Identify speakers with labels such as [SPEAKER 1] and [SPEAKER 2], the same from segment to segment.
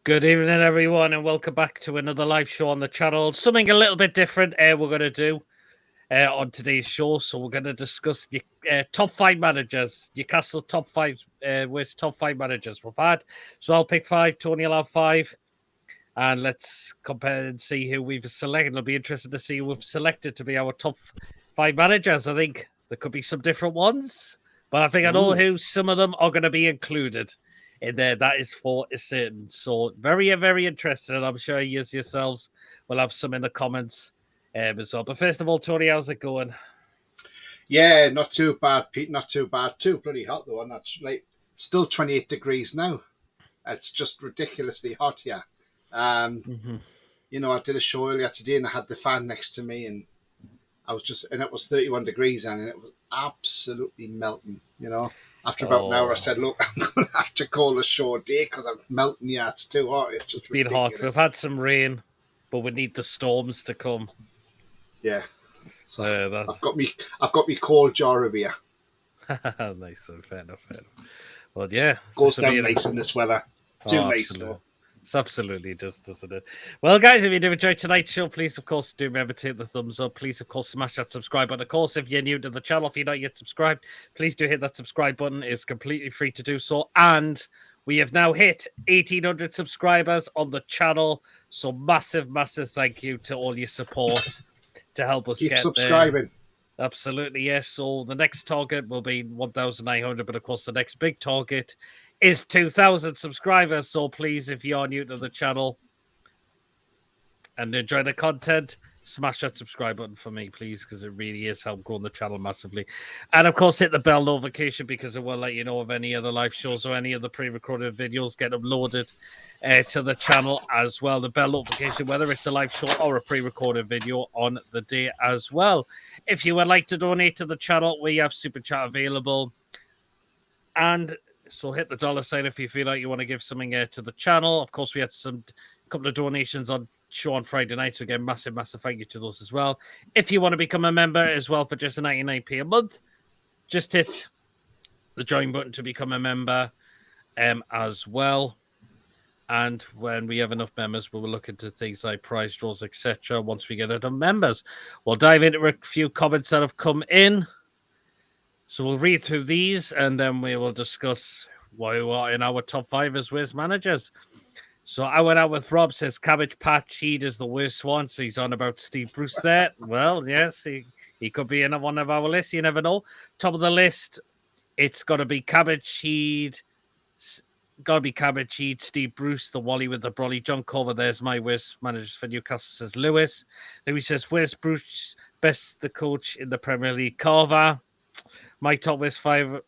[SPEAKER 1] Good evening, everyone, and welcome back to another live show on the channel. Something a little bit different we're going to do on today's show. So we're going to discuss the top 5 managers, Newcastle top 5, worst top 5 managers we've had. So I'll pick 5, Tony will have 5, and let's compare and see who we've selected. It'll be interesting to see who we've selected to be our top 5 managers. I think there could be some different ones, but I think I know who some of them are going to be included in there. That is for certain. So very, very interesting. And I'm sure you yourselves will have some in the comments as well. But first of all, Tony, how's it going?
[SPEAKER 2] Yeah, not too bad, Pete. Not too bad. Too bloody hot though, and that's like still 28 degrees now. It's just ridiculously hot here. You know, I did a show earlier today, and I had the fan next to me, and it was 31 degrees, and it was absolutely melting. You know, after about an hour, I said, "Look, I'm going to have to call the show a day because I'm melting here. It's too hot. It's just
[SPEAKER 1] been
[SPEAKER 2] ridiculous."
[SPEAKER 1] Hot. We've had some rain, but we need the storms to come.
[SPEAKER 2] Yeah. So I've got me cold jar of beer.
[SPEAKER 1] Nice, fair enough. Well, yeah,
[SPEAKER 2] goes down nice in this weather. Too nice, though.
[SPEAKER 1] It absolutely does, doesn't it? Well, guys, if you do enjoy tonight's show, please, of course, do remember to hit the thumbs up. Please, of course, smash that subscribe button. Of course, if you're new to the channel, if you're not yet subscribed, please do hit that subscribe button. It's completely free to do so. And we have now hit 1,800 subscribers on the channel. So massive, massive thank you to all your support to help us
[SPEAKER 2] Keep subscribing.
[SPEAKER 1] There. Absolutely, yes. So the next target will be 1,900, but of course, the next big target is 2,000 subscribers. So please, if you're new to the channel and enjoy the content, smash that subscribe button for me, please, because it really is help growing the channel massively. And of course, hit the bell notification because it will let you know of any other live shows or any other pre-recorded videos get uploaded to the channel as well. The bell notification, whether it's a live show or a pre-recorded video on the day as well. If you would like to donate to the channel, we have Super Chat available. And so hit the dollar sign if you feel like you want to give something to the channel. Of course, we had a couple of donations on show on Friday night. So again, massive, massive thank you to those as well. If you want to become a member as well for just a 99p a month, just hit the join button to become a member as well. And when we have enough members, we will look into things like prize draws, etc. Once we get enough members, we'll dive into a few comments that have come in. So we'll read through these, and then we will discuss why we are in our top 5 as worst managers. So I went out with Rob, says Cabbage Patch Heed is the worst one. So he's on about Steve Bruce there. Well, yes, he could be in one of our lists. You never know. Top of the list, it's got to be Cabbage Heed. Got to be Cabbage Heed, Steve Bruce, the Wally with the brolly. John Culver, there's my worst managers for Newcastle, says Lewis. Louis says, where's Bruce? Best the coach in the Premier League, Carver. My top worst 5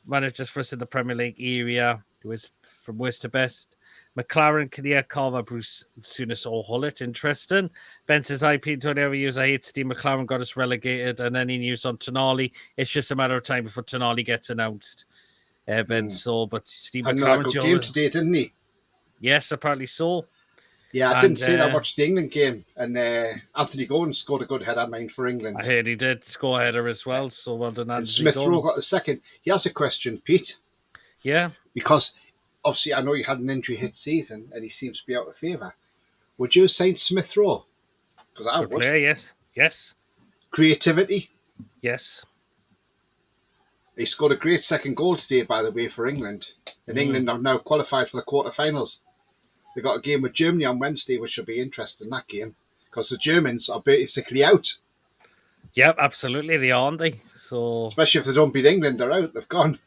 [SPEAKER 1] managers for us in the Premier League area, who is from worst to best. McLaren, Kinnear, Carver, Bruce, Souness, or Hullett. Interesting. Ben says, IP 20 every years. I hate Steve McLaren, got us relegated. And any news on Tonali? It's just a matter of time before Tonali gets announced. Ben, so, but Steve McLaren.
[SPEAKER 2] Good game today, didn't he?
[SPEAKER 1] Yes, apparently so.
[SPEAKER 2] Yeah, I didn't see that. I watched the England game, and Anthony Gordon scored a good header, mind, for England.
[SPEAKER 1] I heard he did score a header as well, so well done, Anthony.
[SPEAKER 2] Smith Rowe got the second. He has a question, Pete.
[SPEAKER 1] Yeah.
[SPEAKER 2] Because obviously I know he had an injury-hit season, and he seems to be out of favour. Would you sign Smith Rowe? Because I would.
[SPEAKER 1] Player, yes. Yes.
[SPEAKER 2] Creativity?
[SPEAKER 1] Yes.
[SPEAKER 2] He scored a great second goal today, by the way, for England. And England have now qualified for the quarterfinals. They got a game with Germany on Wednesday, which should be interesting, that game, because the Germans are basically out.
[SPEAKER 1] Yep, absolutely, they are, aren't they? So,
[SPEAKER 2] especially if they don't beat England, they're out. They've gone.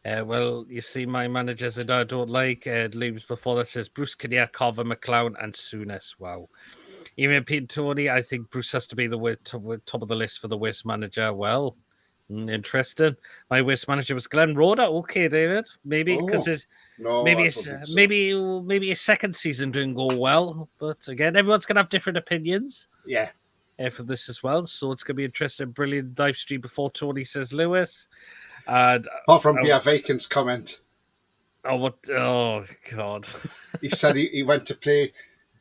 [SPEAKER 1] Well, you see, my managers that I don't like, leaves before that says Bruce, Kinnear, Carver, McLeod, and Souness. Wow. Even Pete and Tony, I think Bruce has to be the top of the list for the worst manager. Well, interesting. My worst manager was Glenn Roeder. Okay, David. Maybe because maybe his second season didn't go well. But again, everyone's gonna have different opinions.
[SPEAKER 2] Yeah.
[SPEAKER 1] For this as well. So it's gonna be interesting. Brilliant live stream before Tony says Lewis. And
[SPEAKER 2] apart from Pierre Vacan's comment.
[SPEAKER 1] Oh God.
[SPEAKER 2] He said he went to play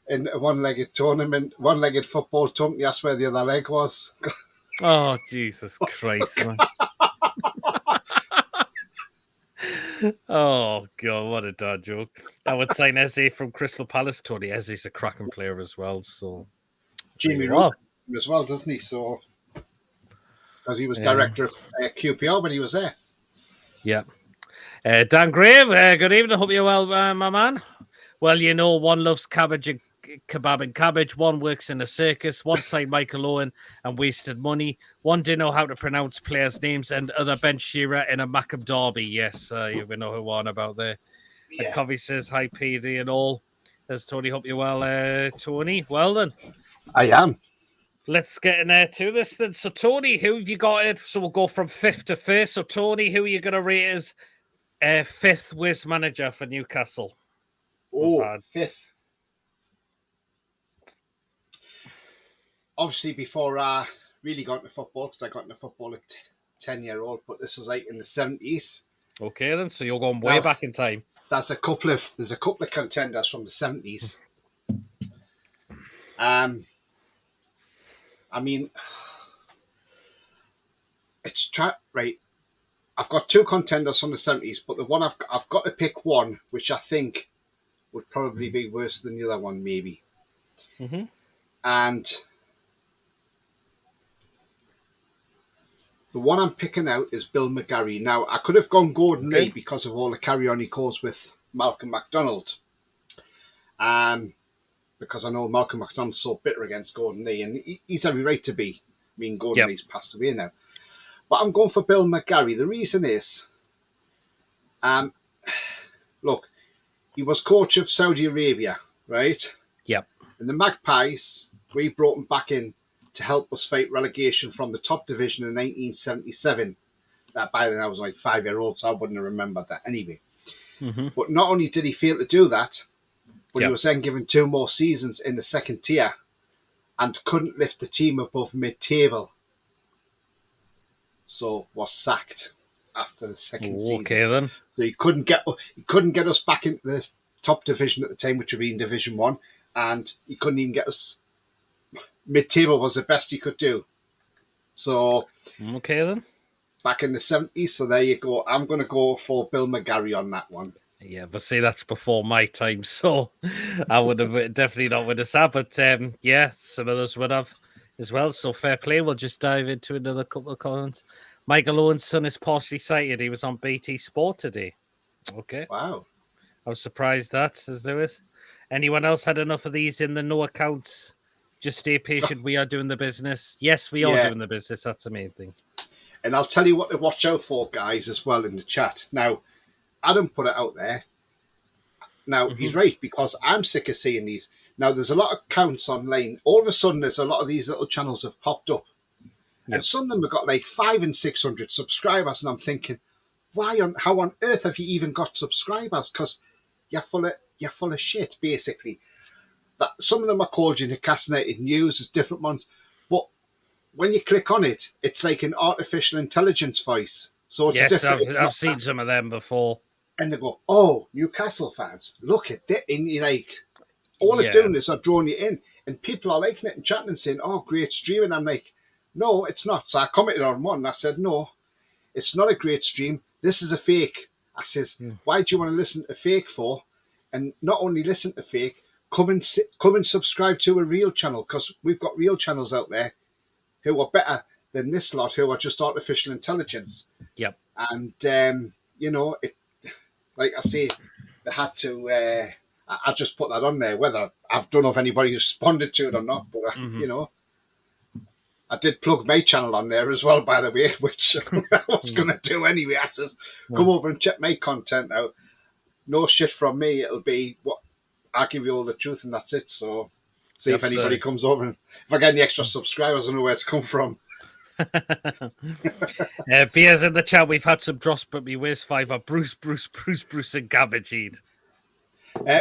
[SPEAKER 2] in a one-legged football tournament. That's where the other leg was.
[SPEAKER 1] Oh, Jesus Christ, man. Oh God, what a dad joke! I would sign Eze from Crystal Palace. Tony Eze's a cracking player as well. So there
[SPEAKER 2] Jamie
[SPEAKER 1] you
[SPEAKER 2] Root
[SPEAKER 1] are.
[SPEAKER 2] as well, doesn't he? So because he was
[SPEAKER 1] Yeah,
[SPEAKER 2] director of QPR when he was there.
[SPEAKER 1] yeah. Dan Graham, good evening. Hope you're well, my man. Well, you know, one loves cabbage and kebab and cabbage. One works in a circus. One signed Michael Owen and wasted money. One didn't know how to pronounce players' names, and other bench Shearer in a Macam derby. Yes, you know who I'm on about there. And
[SPEAKER 2] Yeah,
[SPEAKER 1] Covey says hi, PD and all. There's Tony. Hope you're well, Tony. Well then,
[SPEAKER 2] I am.
[SPEAKER 1] let's get in there to this then. So, Tony, who have you got it? So we'll go from fifth to first. So, Tony, who are you going to rate as fifth worst manager for Newcastle? We've
[SPEAKER 2] Oh,
[SPEAKER 1] had.
[SPEAKER 2] fifth. Obviously, before I really got into football, because I got into football at 10-year-old, but this was like in the 70s.
[SPEAKER 1] Okay, then. So you're going way
[SPEAKER 2] Now,
[SPEAKER 1] back in time.
[SPEAKER 2] there's a couple of contenders from the 70s. I mean, it's right. I've got two contenders from the 70s, but the one I've got to pick one, which I think would probably be worse than the other one, maybe.
[SPEAKER 1] Mm-hmm.
[SPEAKER 2] And the one I'm picking out is Bill McGarry. Now, I could have gone Gordon Lee because of all the carry-on he caused with Malcolm MacDonald. Because I know Malcolm MacDonald's so bitter against Gordon Lee, and he's every right to be. I mean, Gordon Lee's passed away now. But I'm going for Bill McGarry. The reason is, look, he was coach of Saudi Arabia, right?
[SPEAKER 1] Yep.
[SPEAKER 2] And the Magpies, we brought him back in to help us fight relegation from the top division in 1977. That by then I was like 5-year-old, so I wouldn't have remembered that anyway.
[SPEAKER 1] Mm-hmm.
[SPEAKER 2] But not only did he fail to do that, but he was then given 2 more seasons in the second tier and couldn't lift the team above mid-table. So was sacked after the second season.
[SPEAKER 1] Okay, then.
[SPEAKER 2] So he couldn't get us back into the top division at the time, which would be in Division 1, and he couldn't even get us mid-table was the best he could do. So
[SPEAKER 1] okay, then.
[SPEAKER 2] Back in the 70s, so there you go. I'm going to go for Bill McGarry on that one.
[SPEAKER 1] Yeah, but see, that's before my time, so I would have definitely not with us that. But yeah, some others would have as well. So fair play. We'll just dive into another couple of comments. Michael Owen's son is partially sighted. He was on BT Sport today. Okay.
[SPEAKER 2] Wow.
[SPEAKER 1] I was surprised that, says Lewis. Anyone else had enough of these in the no accounts? Just stay patient. We are doing the business. Yes, we are doing the business. That's the main thing.
[SPEAKER 2] And I'll tell you what to watch out for, guys, as well in the chat. Now, Adam put it out there. Now, he's right, because I'm sick of seeing these. Now, there's a lot of accounts online. All of a sudden, there's a lot of these little channels have popped up. Yep. And some of them have got like 500 and 600 subscribers. And I'm thinking, how on earth have you even got subscribers? Because you're full of shit, basically. That some of them are called Newcastle United News, there's different ones. But when you click on it, it's like an artificial intelligence voice. So it's different.
[SPEAKER 1] I've seen some of them before.
[SPEAKER 2] And they go, "Oh, Newcastle fans, look at that!" And you're like, all they're doing is they're drawing you in, and people are liking it and chatting and saying, "Oh, great stream." And I'm like, "No, it's not." So I commented on one, and I said, "No, it's not a great stream. This is a fake." I says, "Why do you want to listen to fake for? And not only listen to fake, come and subscribe to a real channel, because we've got real channels out there who are better than this lot, who are just artificial intelligence."
[SPEAKER 1] Yep.
[SPEAKER 2] And like I say, they had to. I just put that on there. Whether I don't know if anybody responded to it or not, but I did plug my channel on there as well, by the way, which I was going to do anyway. I says, come over and check my content out. No shit from me. It'll be what I'll give you all the truth, and that's it. So see if anybody comes over, and if I get any extra subscribers, I know where it's come from.
[SPEAKER 1] Beers in the chat. We've had some dross, but me where's fiver? Bruce, and Cabbage Eat.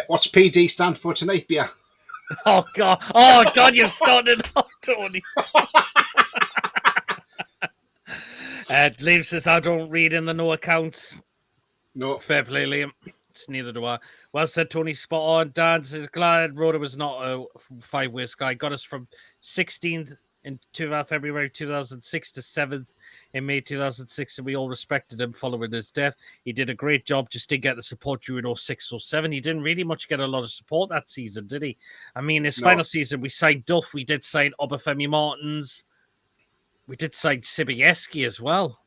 [SPEAKER 2] What's PD stand for tonight, Beer?
[SPEAKER 1] Oh God, you've started off, Tony. Liam says, I don't read in the no accounts.
[SPEAKER 2] No.
[SPEAKER 1] Fair play, Liam. It's neither do I. Well said, Tony. Spot on. Dan says, glad Rhoda was not a 5 worst guy. Got us from 16th in February 2006 to 7th in May 2006, and we all respected him following his death. He did a great job, just didn't get the support during 06, 07. He didn't really much get a lot of support that season, did he? I mean, his final season, we signed Duff, we did sign Obafemi Martins, we did sign Sibieski as well.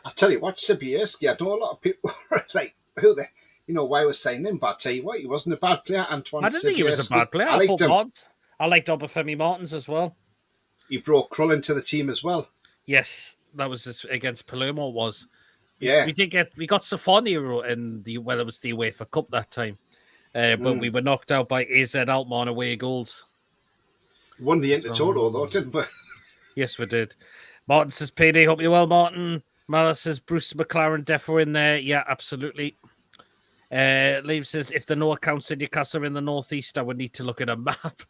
[SPEAKER 2] I'll tell you what, Sibieski, I know a lot of people like, who they, why was saying him, but I'll tell you what, he wasn't a bad player, Antoine.
[SPEAKER 1] I didn't think he was a bad player. I liked him. I liked Obafemi Martins as well.
[SPEAKER 2] He brought Krull into the team as well.
[SPEAKER 1] Yes, that was against Palermo. It was.
[SPEAKER 2] Yeah,
[SPEAKER 1] we got Stefano in the it was the UEFA Cup that time, but we were knocked out by AZ Alkmaar away goals.
[SPEAKER 2] We won the Intertoto though, didn't we?
[SPEAKER 1] Yes, we did. Martin says, "PD, hope you're well, Martin." Mala says, "Bruce McLaren defo in there." Yeah, absolutely. Liam says, "If the no accounts in Newcastle are in the northeast, I would need to look at a map."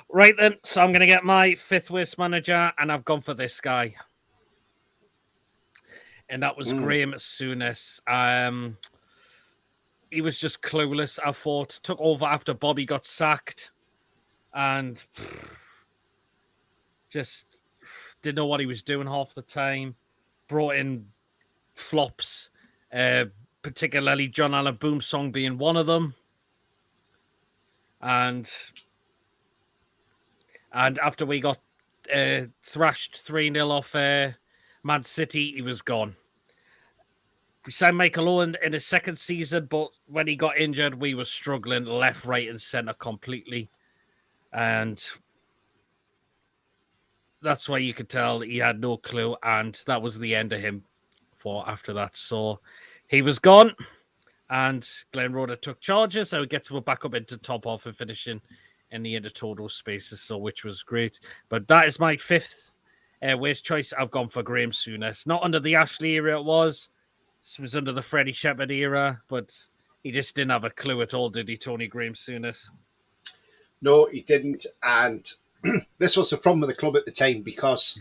[SPEAKER 1] Right then, so I'm going to get my fifth worst manager, and I've gone for this guy, and that was Graham Souness. He was just clueless. I thought took over after Bobby got sacked, and just didn't know what he was doing half the time. Brought in flops, particularly John Allen Boomsong being one of them. And after we got thrashed 3-0 off Man City, he was gone. We signed Michael Owen in his second season, but when he got injured, we were struggling left, right, and centre completely. And that's why you could tell he had no clue, and that was the end of him for after that. So he was gone, and Glenn Roeder took charges, so he gets to go back up into top half and finishing in the intertotal spaces, so which was great. But that is my fifth worst choice. I've gone for Graham Souness. Not under the Ashley era, it was. This was under the Freddie Shepherd era, but he just didn't have a clue at all, did he, Tony Graham Souness?
[SPEAKER 2] No, he didn't. And this was the problem with the club at the time because,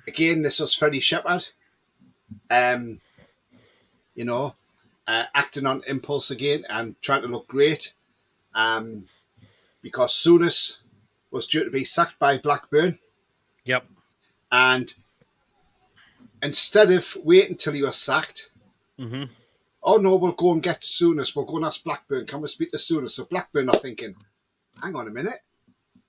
[SPEAKER 2] again, this was Freddie Shepherd, acting on impulse again and trying to look great. Because Souness was due to be sacked by Blackburn.
[SPEAKER 1] Yep.
[SPEAKER 2] And instead of waiting until he was sacked, oh no, we'll go and get Souness. We'll go and ask Blackburn. Can we speak to Souness? So Blackburn are thinking, hang on a minute.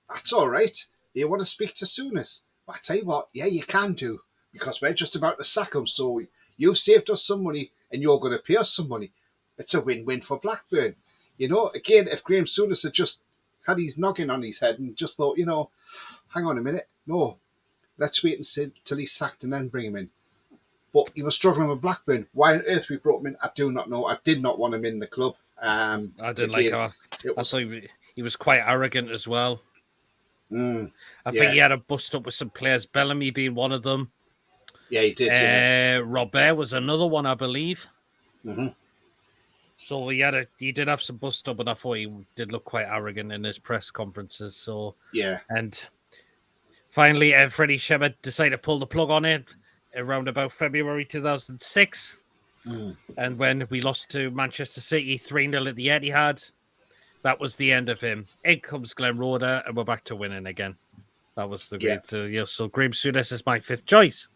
[SPEAKER 2] That's all right. You want to speak to Souness? But I tell you what, yeah, you can do. Because we're just about to sack him. So you've saved us some money and you're going to pay us some money. It's a win-win for Blackburn. Again, if Graham Souness had just had his noggin on his head and just thought, hang on a minute. No, let's wait and see till he's sacked and then bring him in. But he was struggling with Blackburn. Why on earth we brought him in, I do not know. I did not want him in the club.
[SPEAKER 1] I didn't like him. I thought he was quite arrogant as well. I think he had a bust up with some players, Bellamy being one of them.
[SPEAKER 2] Yeah, he did.
[SPEAKER 1] Robert was another one, I believe. So he did have some bust up, and I thought he did look quite arrogant in his press conferences. So
[SPEAKER 2] yeah,
[SPEAKER 1] and finally, Freddie Shepherd decided to pull the plug on it around about February 2006. And when we lost to Manchester City 3-0 at the Etihad, that was the end of him. In comes Glenn Roeder, and we're back to winning again. That was the great. So Graham Souness is my fifth choice.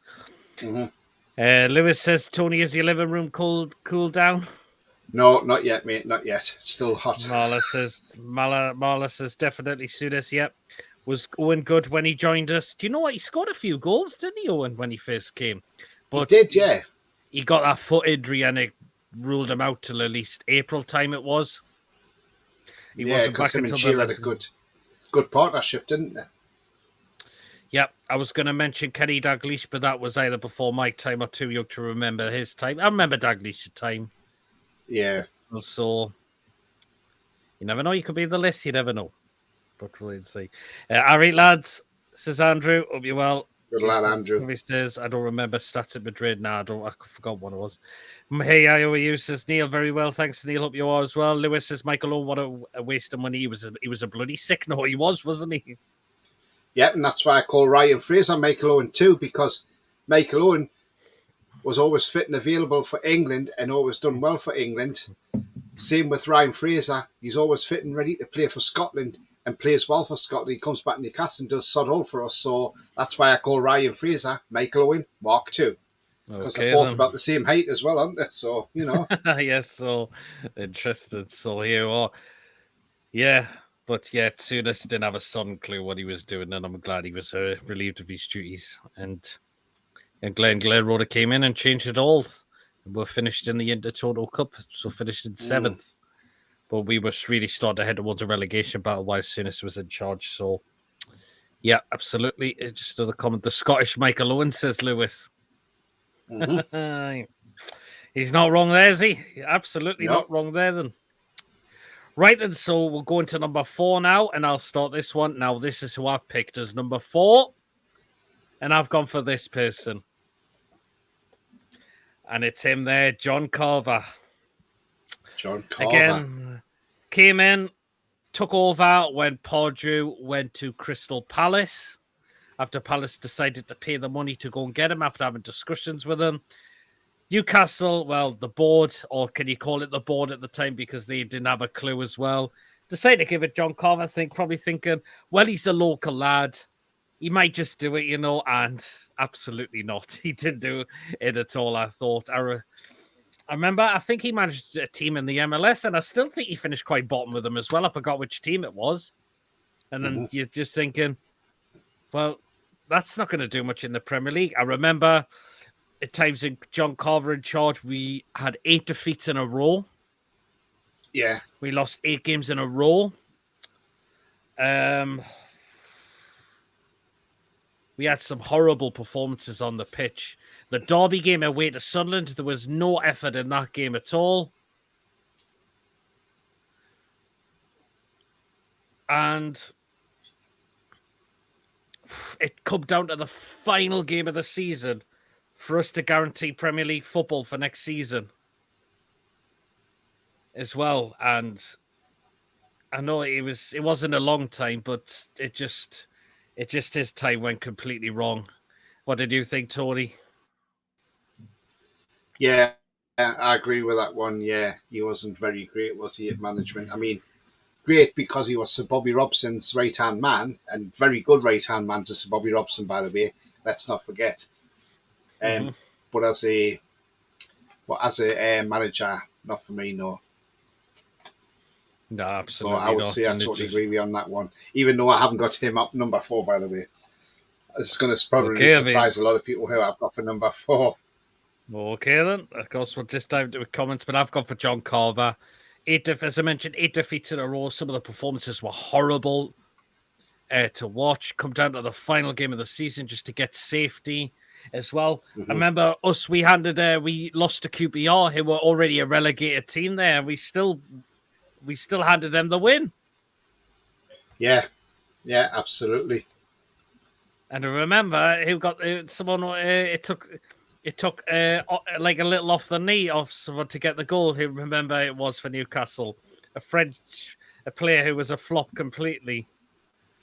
[SPEAKER 1] Lewis says, Tony, is your living room cooled down?
[SPEAKER 2] No, not yet, mate. Not yet. It's still hot.
[SPEAKER 1] Marla says definitely Souness. Yep. Was Owen good when he joined us? Do you know what? He scored a few goals, didn't he, Owen, when he first came?
[SPEAKER 2] But he did, yeah.
[SPEAKER 1] He got that foot injury and it ruled him out till at least April time it was.
[SPEAKER 2] He wasn't back until the had a good partnership, didn't they?
[SPEAKER 1] Yep, I was going to mention Kenny Dalglish, but that was either before my time or too young to remember his time. I remember Dalglish's time.
[SPEAKER 2] Yeah.
[SPEAKER 1] So, you never know. You could be the list. You never know. But we'll see. All right, lads, says Andrew. Hope you're well.
[SPEAKER 2] Good lad, Andrew.
[SPEAKER 1] He says, I don't remember stats at Madrid. I forgot what it was. Hey, I owe you, says Neil. Very well. Thanks, Neil. Hope you are as well. Lewis says, Michael Owen, what a waste of money. He was a bloody sick. No, he wasn't he?
[SPEAKER 2] Yeah, and that's why I call Ryan Fraser Michael Owen too, because Michael Owen was always fit and available for England and always done well for England. Same with Ryan Fraser. He's always fit and ready to play for Scotland and plays well for Scotland. He comes back to Newcastle and does sod all for us. So that's why I call Ryan Fraser Michael Owen Mark II. Because they're both about the same height as well, aren't they? So, you know.
[SPEAKER 1] Yes, so interested. So here we are. Yeah, but yeah, Tunis didn't have a sudden clue what he was doing, and I'm glad he was relieved of his duties. And Glenn Rhoda came in and changed it all. We're finished in the Intertoto Cup, so finished in 7th. But we were really starting to head towards a relegation battle while Tunis was in charge. So, yeah, absolutely. Just another comment. The Scottish Michael Owen, says Lewis. He's not wrong there, is he? Absolutely not wrong there, then. Right, then, so we'll go into number 4 now, and I'll start this one. Now, this is who I've picked as number 4, and I've gone for this person. And it's him there, John Carver.
[SPEAKER 2] John Carver.
[SPEAKER 1] Again, came in, took over when Pardew went to Crystal Palace, after Palace decided to pay the money to go and get him after having discussions with him. Newcastle, well, the board, or can you call it the board at the time, because they didn't have a clue as well, decided to give it John Carver, probably thinking, well, he's a local lad. He might just do it, and absolutely not. He didn't do it at all, I thought. I remember, I think he managed a team in the MLS, and I still think he finished quite bottom with them as well. I forgot which team it was. And then you're just thinking, well, that's not going to do much in the Premier League. I remember at times in John Carver in charge, we had 8 defeats in a row.
[SPEAKER 2] Yeah.
[SPEAKER 1] We lost 8 games in a row. We had some horrible performances on the pitch. The Derby game away to Sunderland, there was no effort in that game at all. And it come down to the final game of the season for us to guarantee Premier League football for next season as well. And I know it wasn't a long time, but it just his time went completely wrong. What did you think, Tony?
[SPEAKER 2] Yeah, I agree with that one. Yeah, he wasn't very great, was he, at management? I mean, great because he was Sir Bobby Robson's right-hand man, and very good right-hand man to Sir Bobby Robson, by the way. Let's not forget. But as a manager, not for me, no.
[SPEAKER 1] No, absolutely.
[SPEAKER 2] So I would say I totally agree with you on that one. Even though I haven't got him up number 4, by the way. It's going to probably surprise a lot of people who I've got for number 4.
[SPEAKER 1] Okay, then. Of course, we'll just dive into comments, but I've gone for John Carver. As I mentioned, 8 defeats in a row. Some of the performances were horrible to watch. Come down to the final game of the season just to get safety as well. I remember us, we lost to QPR, who were already a relegated team there, and we still handed them the win.
[SPEAKER 2] Yeah, absolutely.
[SPEAKER 1] And I remember who got someone. It took like a little off the knee of someone to get the goal. Who remember it was for Newcastle, a player who was a flop completely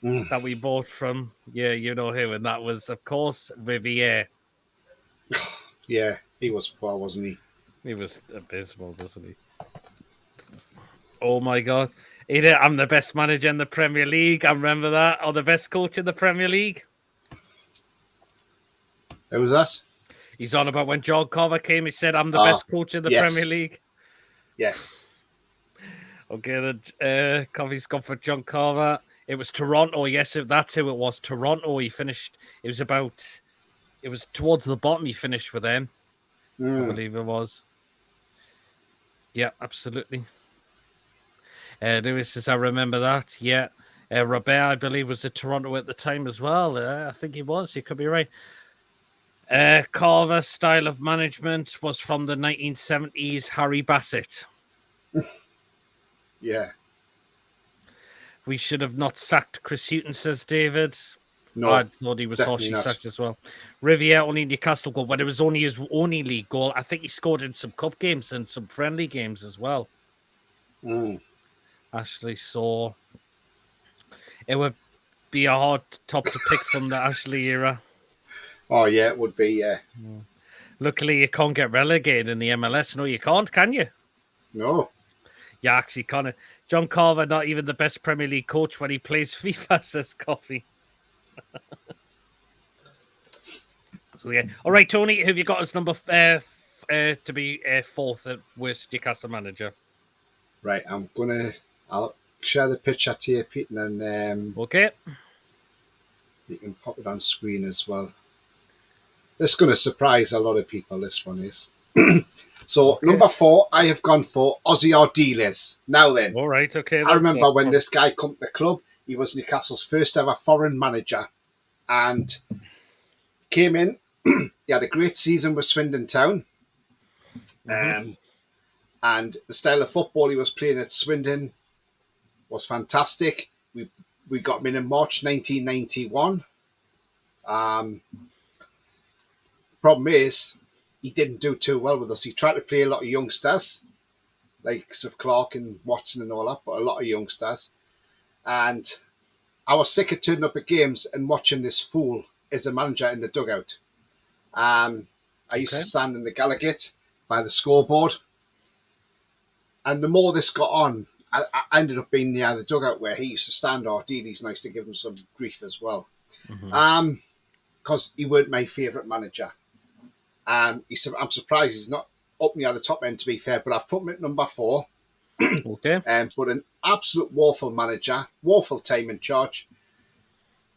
[SPEAKER 1] that we bought from. Yeah, you know who, and that was of course Riviere.
[SPEAKER 2] Yeah, he was poor, wasn't he?
[SPEAKER 1] He was abysmal, wasn't he? Oh my God. I'm the best manager in the Premier League. I remember that. Or the best coach in the Premier League.
[SPEAKER 2] Who was that?
[SPEAKER 1] He's on about when John Carver came. He said, I'm the best coach in the Premier League.
[SPEAKER 2] Yes.
[SPEAKER 1] Okay, then Coffee's gone for John Carver. It was Toronto. Yes, that's who it was. Toronto. He finished. It was towards the bottom he finished with them. I believe it was. Yeah, absolutely. Lewis says, I remember that. Yeah. Robert, I believe, was at Toronto at the time as well. I think he was. You could be right. Carver's style of management was from the 1970s Harry Bassett.
[SPEAKER 2] Yeah.
[SPEAKER 1] We should have not sacked Chris Hughton, says David.
[SPEAKER 2] No,
[SPEAKER 1] I thought he was harshly sacked as well. Riviere only Newcastle goal, but it was only his only league goal. I think he scored in some cup games and some friendly games as well. Ashley Saw. It would be a hard top to pick from the Ashley era.
[SPEAKER 2] Oh, yeah, it would be, yeah.
[SPEAKER 1] Luckily, you can't get relegated in the MLS. No, you can't, can you?
[SPEAKER 2] No.
[SPEAKER 1] Yeah, actually, Connor. John Carver, not even the best Premier League coach when he plays FIFA, says Coffee. So, yeah. All right, Tony, who have you got as number to be fourth worst Newcastle manager?
[SPEAKER 2] Right, I'll share the picture to you, Pete, and then
[SPEAKER 1] Okay.
[SPEAKER 2] you can pop it on screen as well. This is going to surprise a lot of people, this one is. So,
[SPEAKER 1] Okay.
[SPEAKER 2] number 4, I have gone for Ozzy Ardiles. Now then,
[SPEAKER 1] All right, okay.
[SPEAKER 2] I remember when this guy come to the club, he was Newcastle's first ever foreign manager and came in. He had a great season with Swindon Town. And the style of football he was playing at Swindon was fantastic. We got him in March 1991. Problem is, he didn't do too well with us. He tried to play a lot of youngsters, like Sir Clark and Watson and all that, but a lot of youngsters. And I was sick of turning up at games and watching this fool as a manager in the dugout. I used to stand in the Gallagher by the scoreboard. And the more this got on, I ended up being near the dugout where he used to stand. Dealey's nice to give him some grief as well. Because he weren't my favourite manager. I'm surprised he's not up near the top end, to be fair, but I've put him at number 4.
[SPEAKER 1] Okay.
[SPEAKER 2] But an absolute woeful manager, woeful time in charge.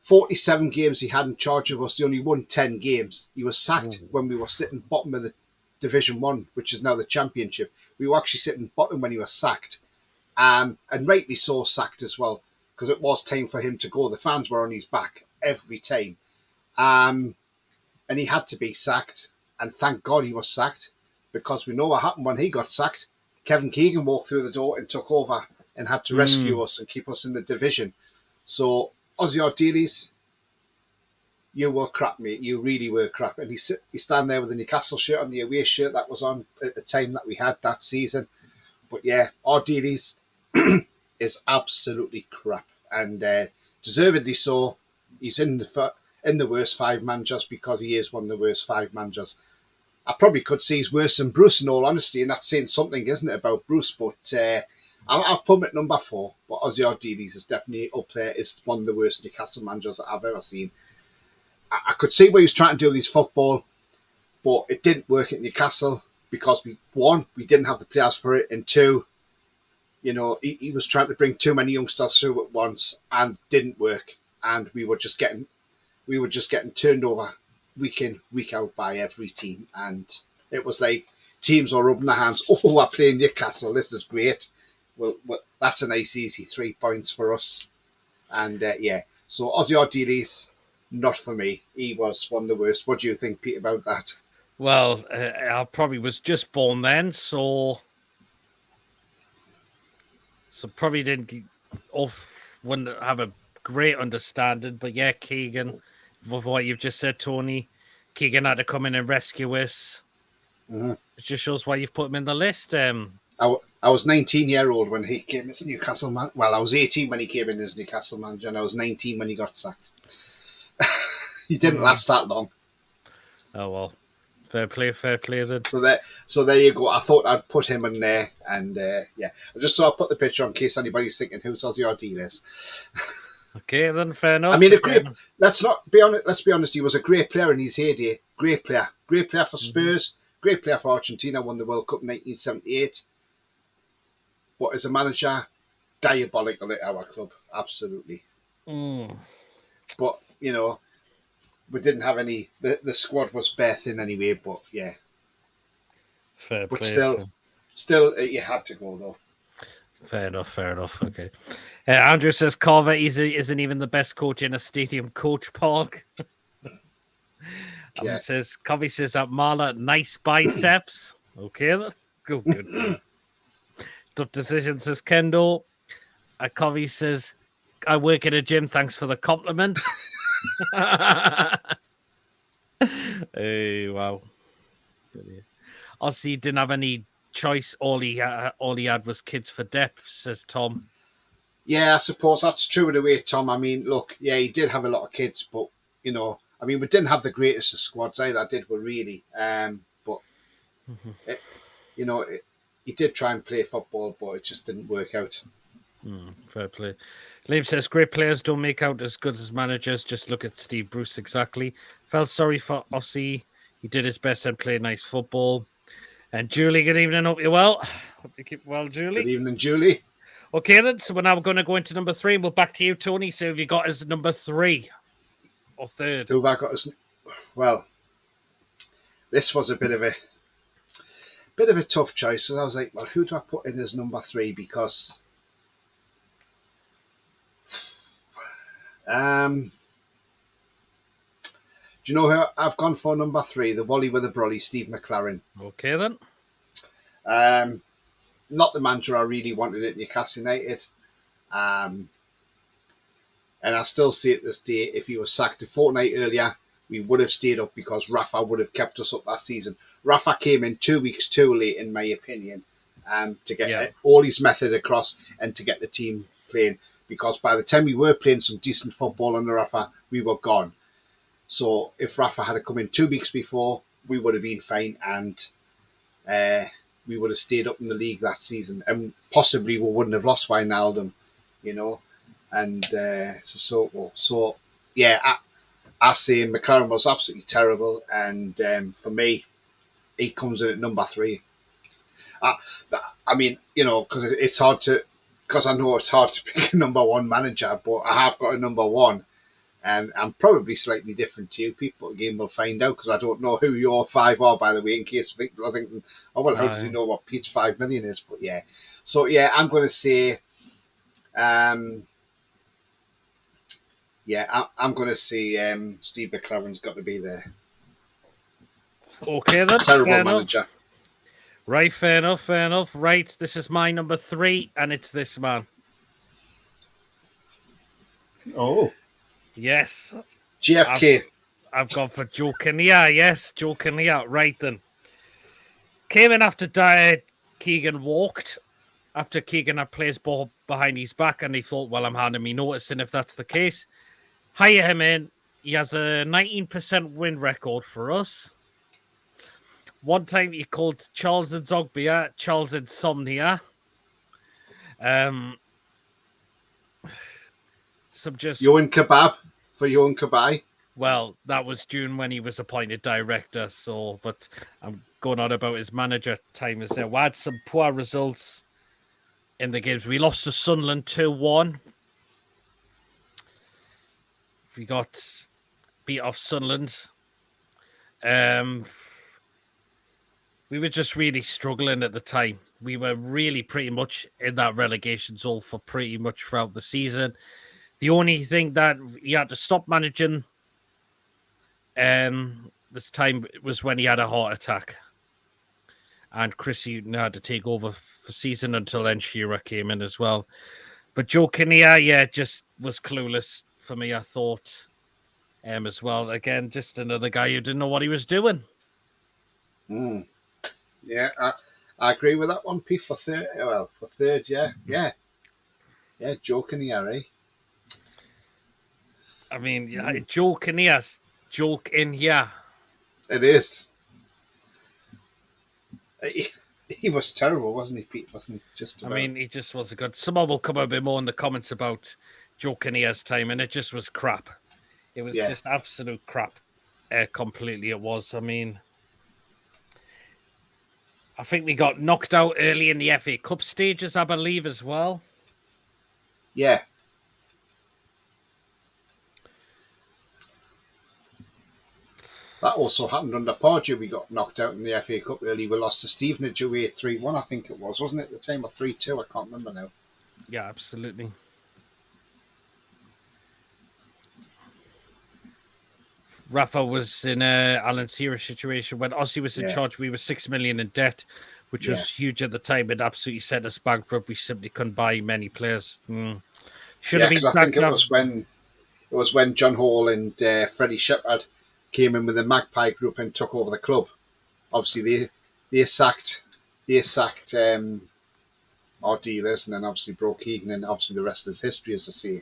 [SPEAKER 2] 47 games he had in charge of us. He only won 10 games. He was sacked when we were sitting bottom of the Division 1, which is now the Championship. We were actually sitting bottom when he was sacked. And rightly so sacked as well, because it was time for him to go. The fans were on his back every time. And he had to be sacked. And thank God he was sacked, because we know what happened when he got sacked. Kevin Keegan walked through the door and took over and had to rescue us and keep us in the division. So, Ozzy Ardiles, you were crap, mate. You really were crap. And he's standing there with the Newcastle shirt on, the away shirt that was on at the time that we had that season. But yeah, Ardiles is absolutely crap. And deservedly so. He's in the worst 5 man just because he is one of the worst 5 managers. I probably could say he's worse than Bruce, in all honesty, and that's saying something, isn't it, about Bruce? But I've put him at number 4. But Ozzy Ardiles is definitely up there. It's one of the worst Newcastle managers that I've ever seen. I could see what he was trying to do with his football, but it didn't work at Newcastle because we didn't have the players for it, and 2, he was trying to bring too many youngsters through at once and didn't work, and we were just getting turned over week in, week out by every team, and it was like teams were rubbing their hands. Oh, we're playing Newcastle. This is great. Well, that's a nice, easy 3 points for us. And so Ozzy Ardiles, not for me. He was one of the worst. What do you think, Pete, about that?
[SPEAKER 1] Well, I probably was just born then, so probably wouldn't have a great understanding. But yeah, Keegan, with what you've just said, Tony, Keegan had to come in and rescue us. It just shows why you've put him in the list.
[SPEAKER 2] I was 19-year-old when he came as Newcastle man. Well, I was 18 when he came in as Newcastle manager, and I was 19 when he got sacked. He didn't last that long.
[SPEAKER 1] Oh well, fair play then.
[SPEAKER 2] So there you go. I thought I'd put him in there, and I just thought I'd put the picture in case anybody's thinking who's Ozzy Ardiles.
[SPEAKER 1] Okay, then fair enough.
[SPEAKER 2] I mean, let's be honest. He was a great player in his heyday. Great player for Spurs. Great player for Argentina. Won the World Cup in 1978. But as a manager, diabolical at our club. Absolutely. But we didn't have any. The squad was bare thin anyway. But yeah,
[SPEAKER 1] fair play.
[SPEAKER 2] But still, you had to go though.
[SPEAKER 1] Fair enough. Okay. Andrew says Carver isn't even the best coach in a stadium coach park. Says Covey says that Marla, nice biceps. Okay, then. Good. Tough decision, says Kendo. Covey says, I work at a gym. Thanks for the compliment. Hey, wow. Aussie didn't have any choice. All he had was kids for depth, says Tom.
[SPEAKER 2] Yeah, I suppose that's true in a way, Tom. I mean, look, yeah, he did have a lot of kids, but we didn't have the greatest of squads either, did we? Really, but he did try and play football, but it just didn't work out.
[SPEAKER 1] Fair play. Liam says, great players don't make out as good as managers. Just look at Steve Bruce exactly. Felt sorry for Ossie. He did his best and played nice football. And Julie, good evening. Hope you're well. Hope you keep well, Julie.
[SPEAKER 2] Good evening, Julie.
[SPEAKER 1] Okay, then. So we're now going to go into number 3, and we'll back to you, Tony. So have you got as number 3 or 3rd?
[SPEAKER 2] Who have I got as... Well, this was a bit of a tough choice. So I was like, well, who do I put in as number 3? Because do you know who I've gone for number 3? The Wally with the Brolly, Steve McLaren.
[SPEAKER 1] Okay, then.
[SPEAKER 2] Not the manager I really wanted at Newcastle United. And I still see it this day, if he was sacked a fortnight earlier, we would have stayed up because Rafa would have kept us up that season. Rafa came in 2 weeks too late, in my opinion, to get all his method across and to get the team playing. Because by the time we were playing some decent football under Rafa, we were gone. So if Rafa had come in 2 weeks before, we would have been fine, and we would have stayed up in the league that season, and possibly we wouldn't have lost Wijnaldum, you know. And so yeah, I say McLaren was absolutely terrible, and for me, he comes in at number 3. I mean, you know, because it's hard to, because I know it's hard to pick a number 1 manager, but I have got a number 1, and I'm probably slightly different to you people. Again, we'll find out, because I don't know who your 5 are, by the way, in case people are thinking, oh, well, how does he know what Pete's 5 million is? But yeah, so yeah, I'm going to say, I'm going to say Steve McLaren's got to be there.
[SPEAKER 1] Okay, then.
[SPEAKER 2] Terrible manager.
[SPEAKER 1] Right, fair enough. Right, this is my number 3, and it's this man.
[SPEAKER 2] Oh.
[SPEAKER 1] Yes.
[SPEAKER 2] GFK.
[SPEAKER 1] I've gone for Joe Kinnear. Yes, Joe Kinnear. Right then. Came in after Keegan walked. After Keegan had placed ball behind his back, and he thought, well, I'm handing me notice, and if that's the case, hire him in. He has a 19% win record for us. One time he called Charles Zogbia Charles Insomnia. Some just
[SPEAKER 2] Johan Kebab for Johan Kabai.
[SPEAKER 1] Well, that was June when he was appointed director. So, but I'm going on about his manager time. Is there? We had some poor results in the games. We lost to Sunderland 2-1. We got beat off Sunderland. We were just really struggling at the time. We were really pretty much in that relegation zone for pretty much throughout the season. The only thing that he had to stop managing this time was when he had a heart attack. And Chris Hughton had to take over for season until then Shearer came in as well. But Joe Kinnear, just was clueless for me, I thought, as well. Again, just another guy who didn't know what he was doing.
[SPEAKER 2] Yeah, I agree with that one, Pete, for third. Well, for third, yeah. Joe Kinnear, eh?
[SPEAKER 1] I mean, Joe Kinnear's joke in here.
[SPEAKER 2] It is. He was terrible, wasn't he, Pete? Wasn't he? Just about.
[SPEAKER 1] I mean, he just wasn't good. Someone will come a bit more in the comments about Joe Kinnear's time, and it just was crap. It was just absolute crap. Completely, it was. I mean, I think we got knocked out early in the FA Cup stages, I believe, as well.
[SPEAKER 2] Yeah. That also happened under Pardew. We got knocked out in the FA Cup early. We lost to Stevenage away 3-1, I think it was. Wasn't it at the time, or 3-2? I can't remember now.
[SPEAKER 1] Yeah, absolutely. Rafa was in Alan Shearer's situation. When Ossie was in charge, we were 6 million in debt, which was huge at the time. It absolutely sent us bankrupt. We simply couldn't buy many players. Should have been.
[SPEAKER 2] I think it was when John Hall and Freddie Shepherd came in with the Magpie Group and took over the club. Obviously, they sacked our dealers, and then obviously broke Keegan, and obviously the rest is history, as they say.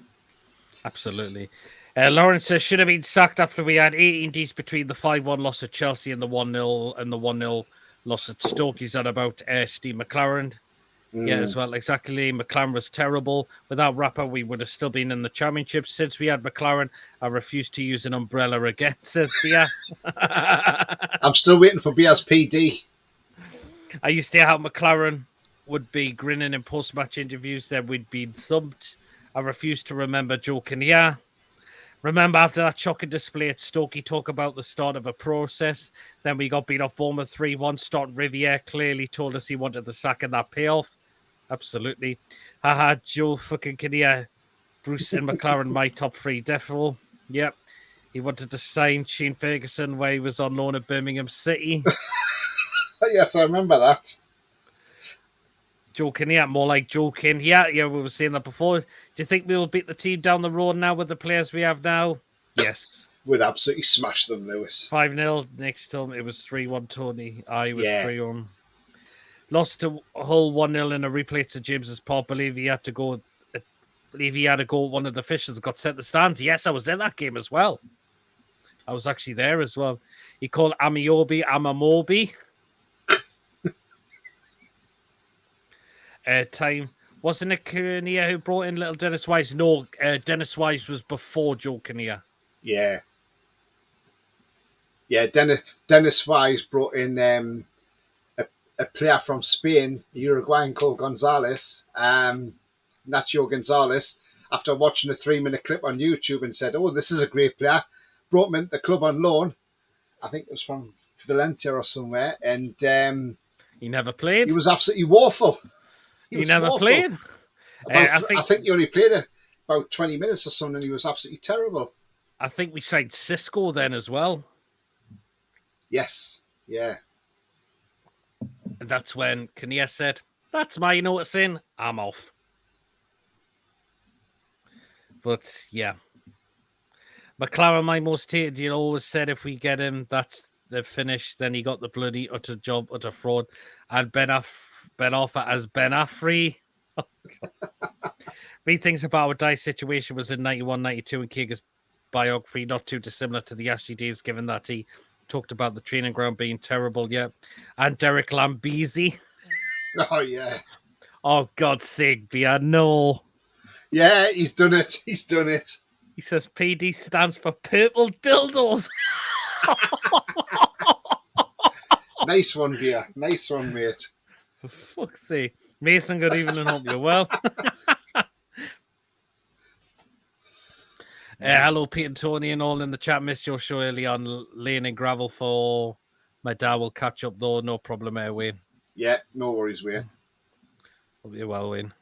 [SPEAKER 1] Absolutely. Lawrence says should have been sacked after we had 18 Ds between the 5-1 loss of Chelsea and the 1-0 Lost at Stoke. He's on about Steve McLaren. Yeah, as well. Exactly. McLaren was terrible. Without Rapper, we would have still been in the championship. Since we had McLaren, I refuse to use an umbrella again, says Bia.
[SPEAKER 2] I'm still waiting for Bia's PD.
[SPEAKER 1] I used to hear how McLaren would be grinning in post-match interviews that we'd been thumped. I refuse to remember joking. Yeah. Remember after that shocking display at Stoke, he talked about the start of a process. Then we got beat off Bournemouth 3-1. Stott Riviere clearly told us he wanted the sack and that payoff. Absolutely. Haha, Joe fucking Kinnear. Bruce and McLaren, my top three. Defo. Yep. He wanted to sign Shane Ferguson where he was on loan at Birmingham City.
[SPEAKER 2] Yes, I remember that.
[SPEAKER 1] Joking, yeah, more like joking. Yeah, we were saying that before. Do you think we will beat the team down the road now with the players we have now? Yes.
[SPEAKER 2] We'd absolutely smash them, Lewis.
[SPEAKER 1] 5-0. Next time it was 3-1, Tony. I was 3-1. Lost to Hull 1-0 in a replay to James's Park. Believe he had to go one of the Fishers got sent to the stands. Yes, I was in that game as well. I was actually there as well. He called Amiobi Amamobi. Time. Wasn't it Kinnear who brought in little Dennis Wise? No, Dennis Wise was before Joe Kinnear.
[SPEAKER 2] Yeah. Yeah, Dennis Wise brought in a player from Spain, a Uruguayan called Gonzalez, Nacho Gonzalez, after watching a 3-minute clip on YouTube and said, oh, this is a great player. Brought him into the club on loan. I think it was from Valencia or somewhere. And
[SPEAKER 1] he never played.
[SPEAKER 2] He was absolutely woeful.
[SPEAKER 1] He never played.
[SPEAKER 2] I think he only played about 20 minutes or something. He was absolutely terrible.
[SPEAKER 1] I think we signed Cisco then as well.
[SPEAKER 2] Yes. Yeah.
[SPEAKER 1] And that's when Kinnear said, that's my noticing. I'm off. But yeah. McLaren, my most hated, you always said if we get him, that's the finish. Then he got the bloody utter job, utter fraud. And Ben Offer as Ben Affrey. Big things about our dice situation was in 91, 92 and Keegan's biography, not too dissimilar to the Ashley days, given that he talked about the training ground being terrible, yeah. And Derek Lambisi.
[SPEAKER 2] Oh, yeah.
[SPEAKER 1] Oh, God's sake, Bia, no.
[SPEAKER 2] Yeah, he's done it. He's done it.
[SPEAKER 1] He says PD stands for purple dildos.
[SPEAKER 2] Nice one, Bia. Nice one, mate.
[SPEAKER 1] For fuck's sake. Mason, good evening and hope you're well. Hello, Pete and Tony and all in the chat. Missed your show early on. Lane and gravel for my dad. Will catch up though. No problem, Wayne.
[SPEAKER 2] Yeah, no worries, Wayne.
[SPEAKER 1] Hope you're well, Wayne.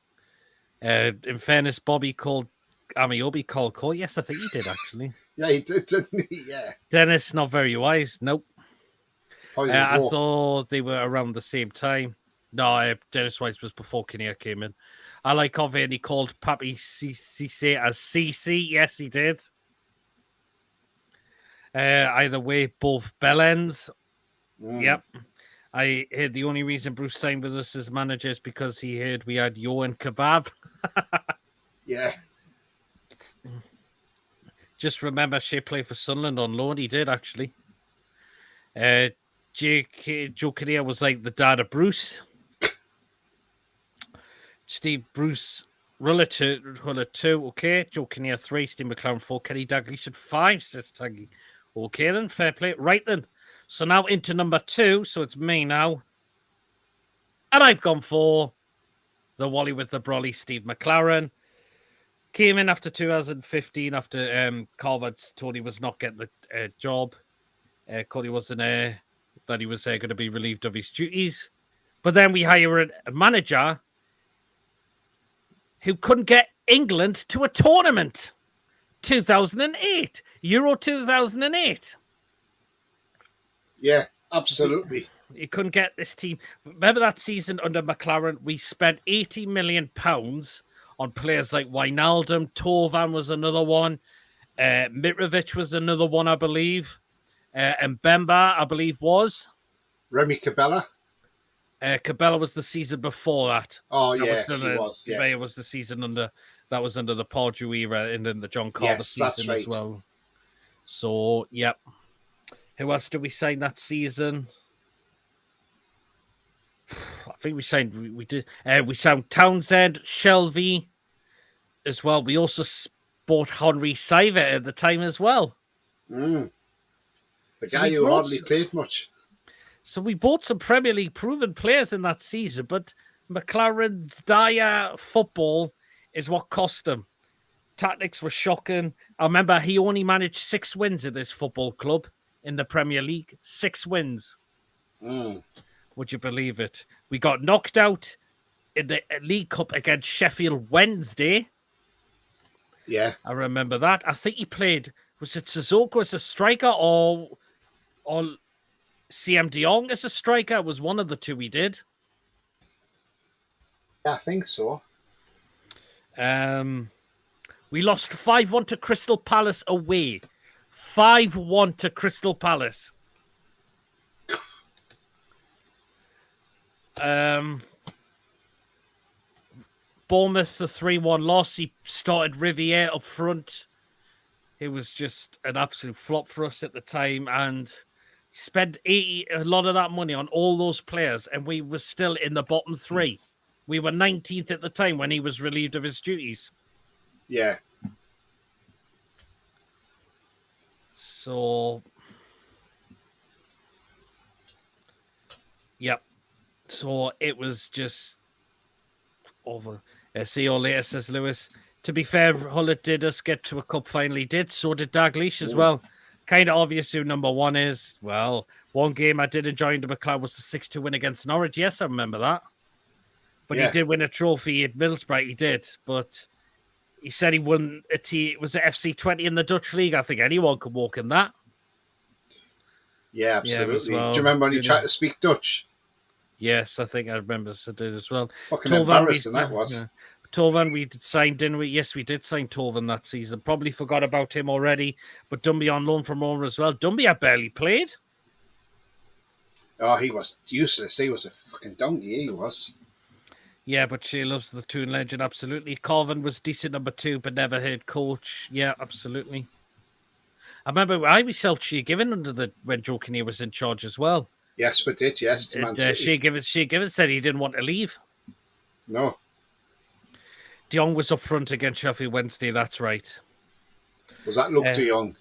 [SPEAKER 1] In fairness, Bobby called Amiobi called Cole. Yes, I think he did actually.
[SPEAKER 2] Yeah, he did, didn't he? Yeah.
[SPEAKER 1] Dennis, not very wise. Nope. I thought they were around the same time. No, Dennis Wise was before Kinnear came in. I like how he called Papi Cisse as CC. Yes, he did. Either way, both bellends. Yep. I heard the only reason Bruce signed with us as manager is because he heard we had Yo and Kebab.
[SPEAKER 2] Yeah.
[SPEAKER 1] Just remember, Shea played for Sunderland on loan. He did, actually. Joe Kinnear was like the dad of Bruce. Steve Bruce, Ruller 2, okay. Joe Kinnear 3, Steve McLaren 4, Kenny Dalglish 5, says Taggy. Okay then, fair play. Right then. So now into number 2, so it's me now. And I've gone for the Wally with the Brolly, Steve McLaren. Came in after 2015, after Calvert's told he was not getting the job. Cody wasn't that he was going to be relieved of his duties. But then we hired a manager who couldn't get England to a tournament. 2008. Euro 2008.
[SPEAKER 2] Yeah, absolutely.
[SPEAKER 1] He couldn't get this team. Remember that season under McLaren? We spent £80 million on players like Wijnaldum. Tovan was another one. Mitrovic was another one, I believe. And Bemba, I believe, was.
[SPEAKER 2] Remy Cabella.
[SPEAKER 1] Cabella was the season before that.
[SPEAKER 2] Oh,
[SPEAKER 1] that
[SPEAKER 2] yeah,
[SPEAKER 1] it was the season under the Pardew era and then the John Carver season as well. So, yep. Who else did we sign that season? I think we signed. We did. We signed Townsend, Shelby, as well. We also bought Henri Saivet at the time as well.
[SPEAKER 2] The
[SPEAKER 1] So
[SPEAKER 2] guy who hardly played much.
[SPEAKER 1] So we bought some Premier League proven players in that season, but McLaren's dire football is what cost him. Tactics were shocking. I remember he only managed 6 wins at this football club in the Premier League. 6 wins. Would you believe it? We got knocked out in the League Cup against Sheffield Wednesday.
[SPEAKER 2] Yeah.
[SPEAKER 1] I remember that. I think he played, was it Sissoko as a striker or CM de Jong as a striker? It was one of the two he did.
[SPEAKER 2] Yeah, I think so.
[SPEAKER 1] We lost 5-1 to Crystal Palace away. 5-1 to Crystal Palace. Bournemouth, the 3-1 loss. He started Riviere up front. It was just an absolute flop for us at the time, and spent a lot of that money on all those players, and we were still in the bottom 3. We were 19th at the time when he was relieved of his duties.
[SPEAKER 2] Yeah.
[SPEAKER 1] So, yep. So it was just over. See you later, says Lewis. To be fair, Hullett did us get to a cup final. He did. So did Dalglish as well. Kind of obvious who number 1 is. Well, one game I did enjoy under McLeod was the 6-2 win against Norwich. Yes, I remember that. But he did win a trophy at Middlesbrough. He did. But he said he won was it FC20 in the Dutch league. I think anyone could walk in that.
[SPEAKER 2] Yeah, absolutely.
[SPEAKER 1] Well,
[SPEAKER 2] do you remember when he tried to speak Dutch?
[SPEAKER 1] Yes, I think I remember it did as well.
[SPEAKER 2] Fucking embarrassing that was.
[SPEAKER 1] Yeah. Tolvan, we did sign, didn't we? Yes, we did sign Tolvan that season. Probably forgot about him already. But Dumby on loan from Roma as well. Dumby had barely played.
[SPEAKER 2] Oh, he was useless. He was a fucking donkey, he was.
[SPEAKER 1] Yeah, but she loves the Toon legend, absolutely. Colvin was decent number 2, but never head coach. Yeah, absolutely. I remember we sold Shea Given when Joe Kinnear was in charge as well.
[SPEAKER 2] Yes, we did, yes.
[SPEAKER 1] Shea Given said he didn't want to leave.
[SPEAKER 2] No.
[SPEAKER 1] De Jong was up front against Sheffield Wednesday, that's right.
[SPEAKER 2] Was that Luke de Jong?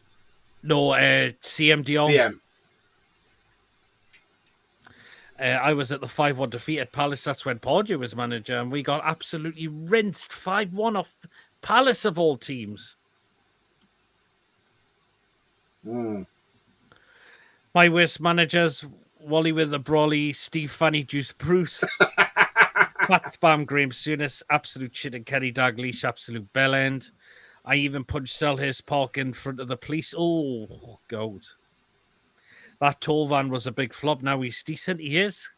[SPEAKER 1] No, CM de Jong.
[SPEAKER 2] CM.
[SPEAKER 1] I was at the 5-1 defeat at Palace. That's when Pardew was manager, and we got absolutely rinsed 5-1 off Palace of all teams. My worst managers, Wally with the Brawley, Steve Fanny Juice Bruce, Pat Spam, Graham Souness, absolute shit, and Kenny Dalglish, absolute bellend. I even punched Selhurst Park in front of the police. Oh, God. That Tolvan was a big flop. Now he's decent. He is.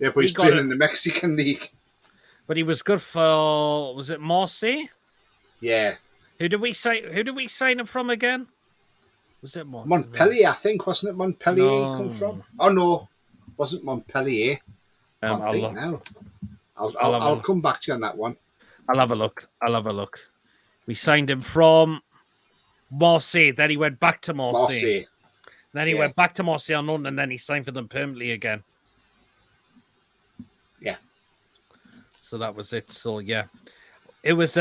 [SPEAKER 2] Yeah, but he's playing in the Mexican League.
[SPEAKER 1] But he was good for, was it Marseille?
[SPEAKER 2] Yeah.
[SPEAKER 1] Who did we sign him from again? Was it
[SPEAKER 2] Montpellier? I think, wasn't it Montpellier he come from? Oh no, wasn't Montpellier. I think now. I'll come back to you on that one.
[SPEAKER 1] I'll have a look. We signed him from Marseille. Then he went back to Marseille. Then he went back to Marseille on loan, and then he signed for them permanently again.
[SPEAKER 2] Yeah.
[SPEAKER 1] So that was it. So yeah. It was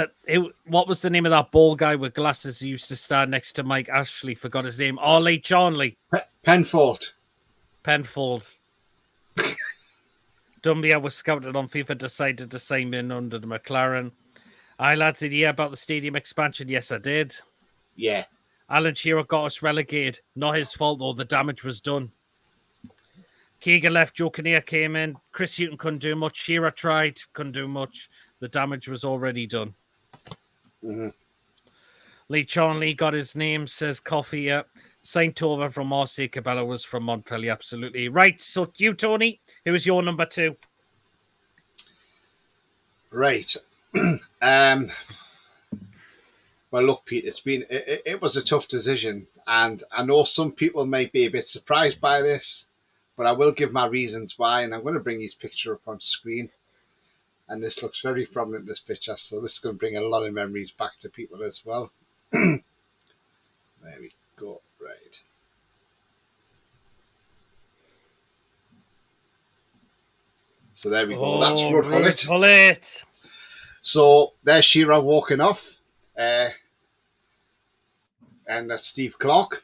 [SPEAKER 1] what was the name of that bald guy with glasses who used to stand next to Mike Ashley? Forgot his name. Ollie Charnley.
[SPEAKER 2] Penfold.
[SPEAKER 1] Dumbia was scouted on FIFA, decided to sign in under the McLaren. Lads, did you hear about the stadium expansion? Yes, I did.
[SPEAKER 2] Yeah.
[SPEAKER 1] Alan Shearer got us relegated. Not his fault, though. The damage was done. Keegan left. Joe Kinnear came in. Chris Hughton couldn't do much. Shearer tried. Couldn't do much. The damage was already done. Lee Charnley got his name, says Coffee. Yeah. Saint Tova from Marseille. Cabela was from Montpellier. Absolutely. Right. So you, Tony, who was your number 2?
[SPEAKER 2] Right. Well, look, Pete, it was a tough decision, and I know some people may be a bit surprised by this, but I will give my reasons why, and I'm going to bring his picture up on screen. And this looks very prominent, this picture, so this is going to bring a lot of memories back to people as well. There we go, right. So there we go. That's Ruud Gullit.
[SPEAKER 1] Gullit.
[SPEAKER 2] So there's Shearer walking off. And that's Steve Clark,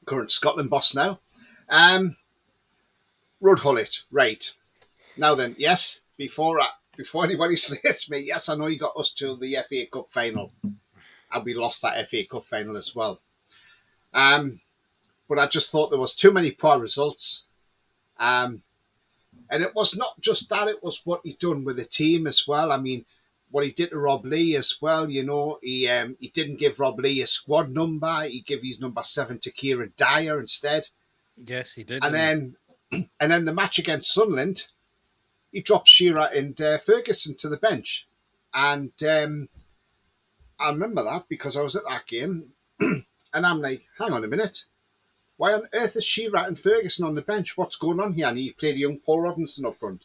[SPEAKER 2] current Scotland boss now. Ruud Gullit, right. Now then, yes, before anybody slates me, yes, I know you got us to the FA Cup final. And we lost that FA Cup final as well. But I just thought there was too many poor results. And it was not just that, it was what he done with the team as well. I mean, what he did to Rob Lee as well, you know, he didn't give Rob Lee a squad number. He gave his number 7 to Kieran Dyer instead.
[SPEAKER 1] Yes, he did.
[SPEAKER 2] And then the match against Sunderland, he dropped Shearer and Ferguson to the bench. And I remember that because I was at that game. And I'm like, hang on a minute. Why on earth is Shearer and Ferguson on the bench? What's going on here? And he played young Paul Robinson up front.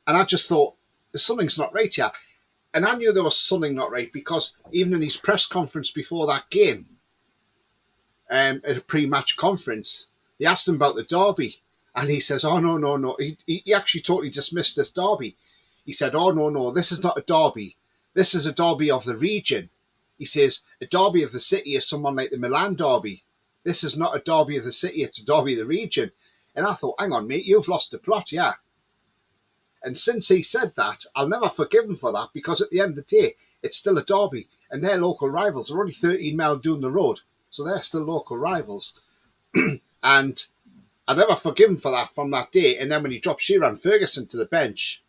[SPEAKER 2] And I just thought, something's not right here. And I knew there was something not right because even in his press conference before that game, at a pre-match conference, they asked him about the derby. And he says, oh, no. He actually totally dismissed this derby. He said, oh, no, this is not a derby. This is a derby of the region. He says, a derby of the city is someone like the Milan derby. This is not a derby of the city, it's a derby of the region. And I thought, hang on, mate, you've lost the plot, yeah. And since he said that, I'll never forgive him for that because at the end of the day, it's still a derby. And they're local rivals. They're only 13 miles down the road. So they're still local rivals. And I'll never forgive him for that from that day. And then when he dropped Shearer and Ferguson to the bench,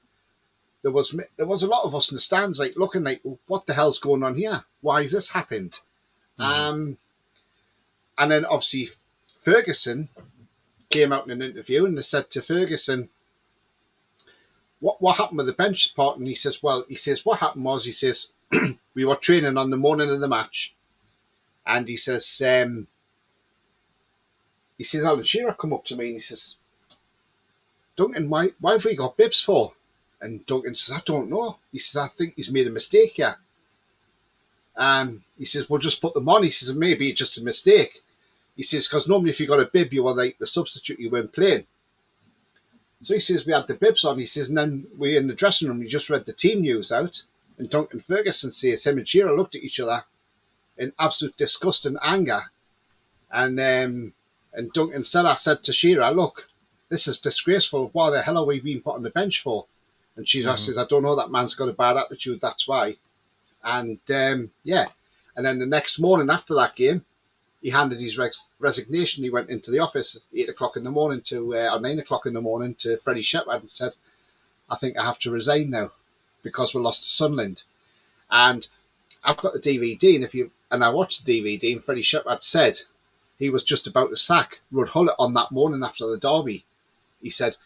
[SPEAKER 2] there was a lot of us in the stands like looking like, what the hell's going on here? Why has this happened? Mm-hmm. And then obviously Ferguson came out in an interview and they said to Ferguson, what happened with the bench part? And he says, what happened was, he says, we were training on the morning of the match. And he says, Alan Shearer come up to me and he says, Duncan, why have we got bibs for? And Duncan says, I don't know. He says, I think he's made a mistake here. He says, we'll just put them on. He says, maybe it's just a mistake. He says, because normally if you got a bib, you were like the substitute, you weren't playing. So he says, we had the bibs on. He says, and then we in the dressing room, we just read the team news out. And Duncan Ferguson says, him and Shearer looked at each other in absolute disgust and anger. And Duncan said, I said to Shearer, look, this is disgraceful. Why the hell are we being put on the bench for? And Shearer says, I don't know, that man's got a bad attitude, that's why. And yeah. And then the next morning after that game, he handed his resignation. He went into the office at 8 o'clock in the morning or 9 o'clock in the morning to Freddie Shepherd and said, I think I have to resign now because we lost to Sunderland. And I've got the DVD, and I watched the DVD, and Freddie Shepherd said he was just about to sack Ruud Gullit on that morning after the derby. He said,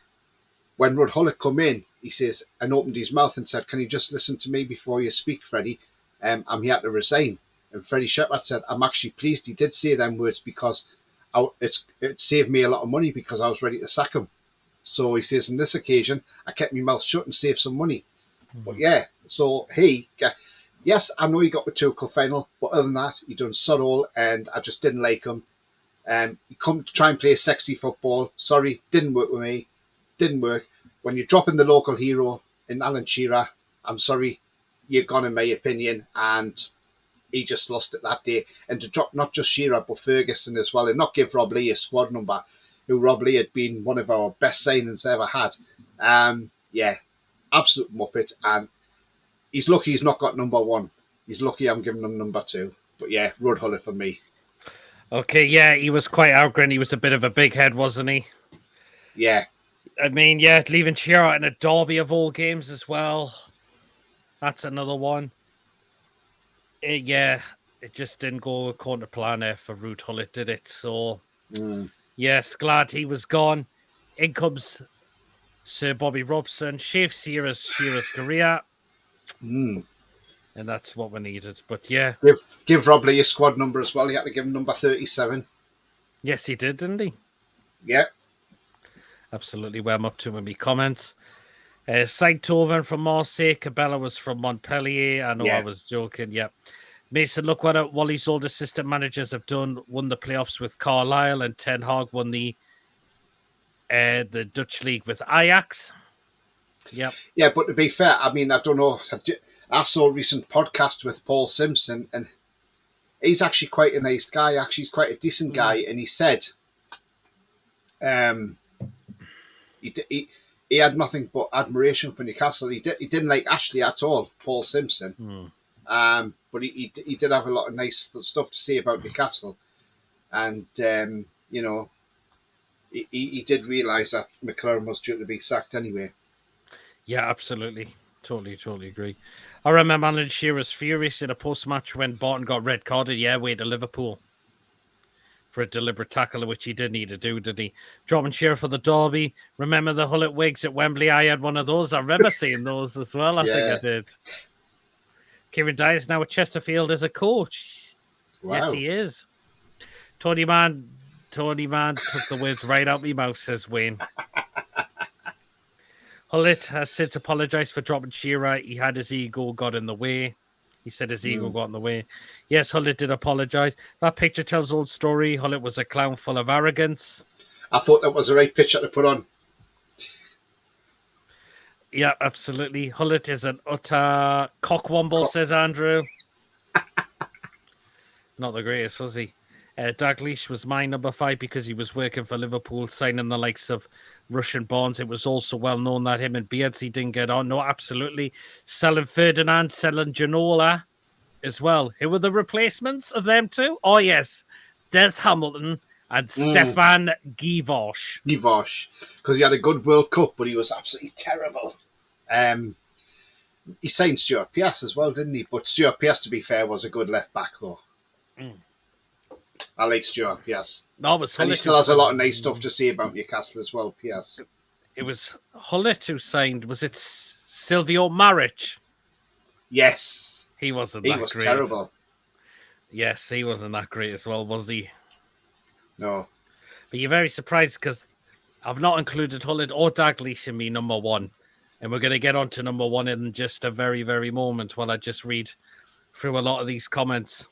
[SPEAKER 2] when Ruud Gullit come in, he says, and opened his mouth and said, can you just listen to me before you speak, Freddie? I'm here to resign. And Freddie Shepherd said, I'm actually pleased he did say them words because it saved me a lot of money because I was ready to sack him. So he says, on this occasion, I kept my mouth shut and saved some money. Mm-hmm. But yeah, so yes, I know he got the 2 cup final, but other than that, he done sod all, and I just didn't like him. He come to try and play sexy football. Sorry, didn't work with me. Didn't work. When you're dropping the local hero in Alan Shearer, I'm sorry, you're gone in my opinion, and he just lost it that day. And to drop not just Shearer but Ferguson as well, and not give Rob Lee a squad number, who Rob Lee had been one of our best signings ever had. Yeah, absolute muppet. And he's lucky he's not got number 1. He's lucky I'm giving him number 2. But yeah, Ruud Gullit for me.
[SPEAKER 1] Okay, yeah, he was quite arrogant. He was a bit of a big head, wasn't he?
[SPEAKER 2] Yeah.
[SPEAKER 1] I mean, yeah, leaving Shearer in a derby of all games as well. That's another one. It just didn't go according to plan there for Ruud Gullit, did it? So, yes, glad he was gone. In comes Sir Bobby Robson, shaves Shearer's career. And that's what we needed. But yeah.
[SPEAKER 2] Give Rob Lee a squad number as well. He had to give him number 37.
[SPEAKER 1] Yes, he did, didn't he?
[SPEAKER 2] Yeah.
[SPEAKER 1] Absolutely. Well, I'm up to my comments. Seidtoven from Marseille. Cabela was from Montpellier. I know I was joking. Yep. Mason, look what Wally's old assistant managers have done. Won the playoffs with Carlisle, and Ten Hag won the Dutch league with Ajax. Yep.
[SPEAKER 2] Yeah, but to be fair, I mean, I don't know. I saw a recent podcast with Paul Simpson, and he's actually quite a nice guy. Actually, he's quite a decent guy, and he said, um, he had nothing but admiration for Newcastle. He didn't like Ashley at all, Paul Simpson. But he did have a lot of nice stuff to say about Newcastle, and you know, he did realise that McLaren was due to be sacked anyway.
[SPEAKER 1] Yeah, absolutely. Totally agree. I remember Alan Shearer was furious in a post-match when Barton got red carded. Yeah, way to Liverpool for a deliberate tackle, which he did need to do, did he? Dropping Shearer for the derby. Remember the Hullet wigs at Wembley? I had one of those. I remember seeing those as well. I think I
[SPEAKER 2] Yeah.
[SPEAKER 1] did. Kieran Dyer is now at Chesterfield as a coach. Yes,
[SPEAKER 2] Wow.
[SPEAKER 1] he is. Tony Man took the words right out my mouth, says Wayne. Hullet has since apologised for dropping Shearer. He had his ego got in the way. He said his ego got in the way. Yes, Hullet did apologise. That picture tells the old story. Hullet was a clown full of arrogance.
[SPEAKER 2] I thought that was the right picture to put on.
[SPEAKER 1] Yeah, absolutely. Hullet is an utter cockwomble, says Andrew. Not the greatest, was he? Dalglish was my number 5 because he was working for Liverpool, signing the likes of Russian bonds. It was also well known that him and Beardsy didn't get on. No, absolutely. Selling Ferdinand, selling Ginola as well. Who were the replacements of them two? Oh, yes. Des Hamilton and Stefan Givosh.
[SPEAKER 2] Givosh, because he had a good World Cup, but he was absolutely terrible. He signed Stuart Pearce as well, didn't he? But Stuart Pearce, to be fair, was a good left back, though. I like Stuart Pearce.
[SPEAKER 1] No, it was
[SPEAKER 2] and he still has a lot of nice stuff to say about Newcastle as well, Pearce.
[SPEAKER 1] It was Hullet who signed. Was it Silvio Maric?
[SPEAKER 2] Yes.
[SPEAKER 1] He wasn't
[SPEAKER 2] He
[SPEAKER 1] that
[SPEAKER 2] was
[SPEAKER 1] great.
[SPEAKER 2] terrible.
[SPEAKER 1] Yes, he wasn't that great as well, was he?
[SPEAKER 2] No.
[SPEAKER 1] But you're very surprised because I've not included Hullet or Dalglish in me number 1. And we're going to get on to number 1 in just a very, very moment while I just read through a lot of these comments.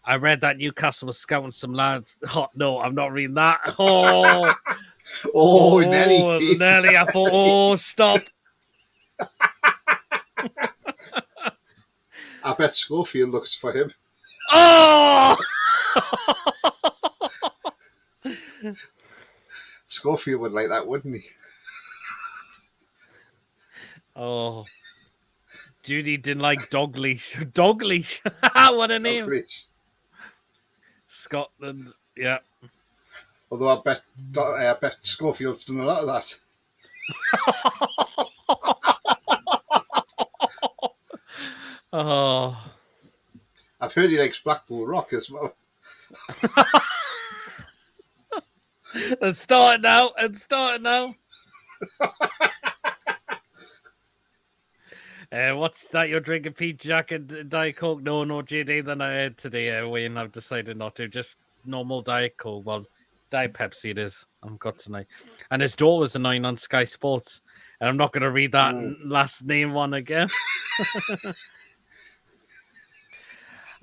[SPEAKER 1] I read that Newcastle was scouting some lads. Oh, no, I'm not reading that.
[SPEAKER 2] Nelly.
[SPEAKER 1] Nelly. I thought, oh, stop.
[SPEAKER 2] I bet Schofield looks for him.
[SPEAKER 1] Oh!
[SPEAKER 2] Schofield would like that, wouldn't he?
[SPEAKER 1] Oh. Judy didn't like Dogleash. Dogleash. What a name.
[SPEAKER 2] Dogleash.
[SPEAKER 1] Scotland. Yeah.
[SPEAKER 2] Although I bet Schofield's done a lot of that.
[SPEAKER 1] Oh.
[SPEAKER 2] I've heard he likes Blackpool Rock as well.
[SPEAKER 1] Let's start now. What's that you're drinking, Pete Jack and Diet Coke? No, JD, then I had today, Wayne. I've decided not to. Just normal Diet Coke. Well, Diet Pepsi it is. I've got tonight. And his door was annoying on Sky Sports. And I'm not going to read that last name one again.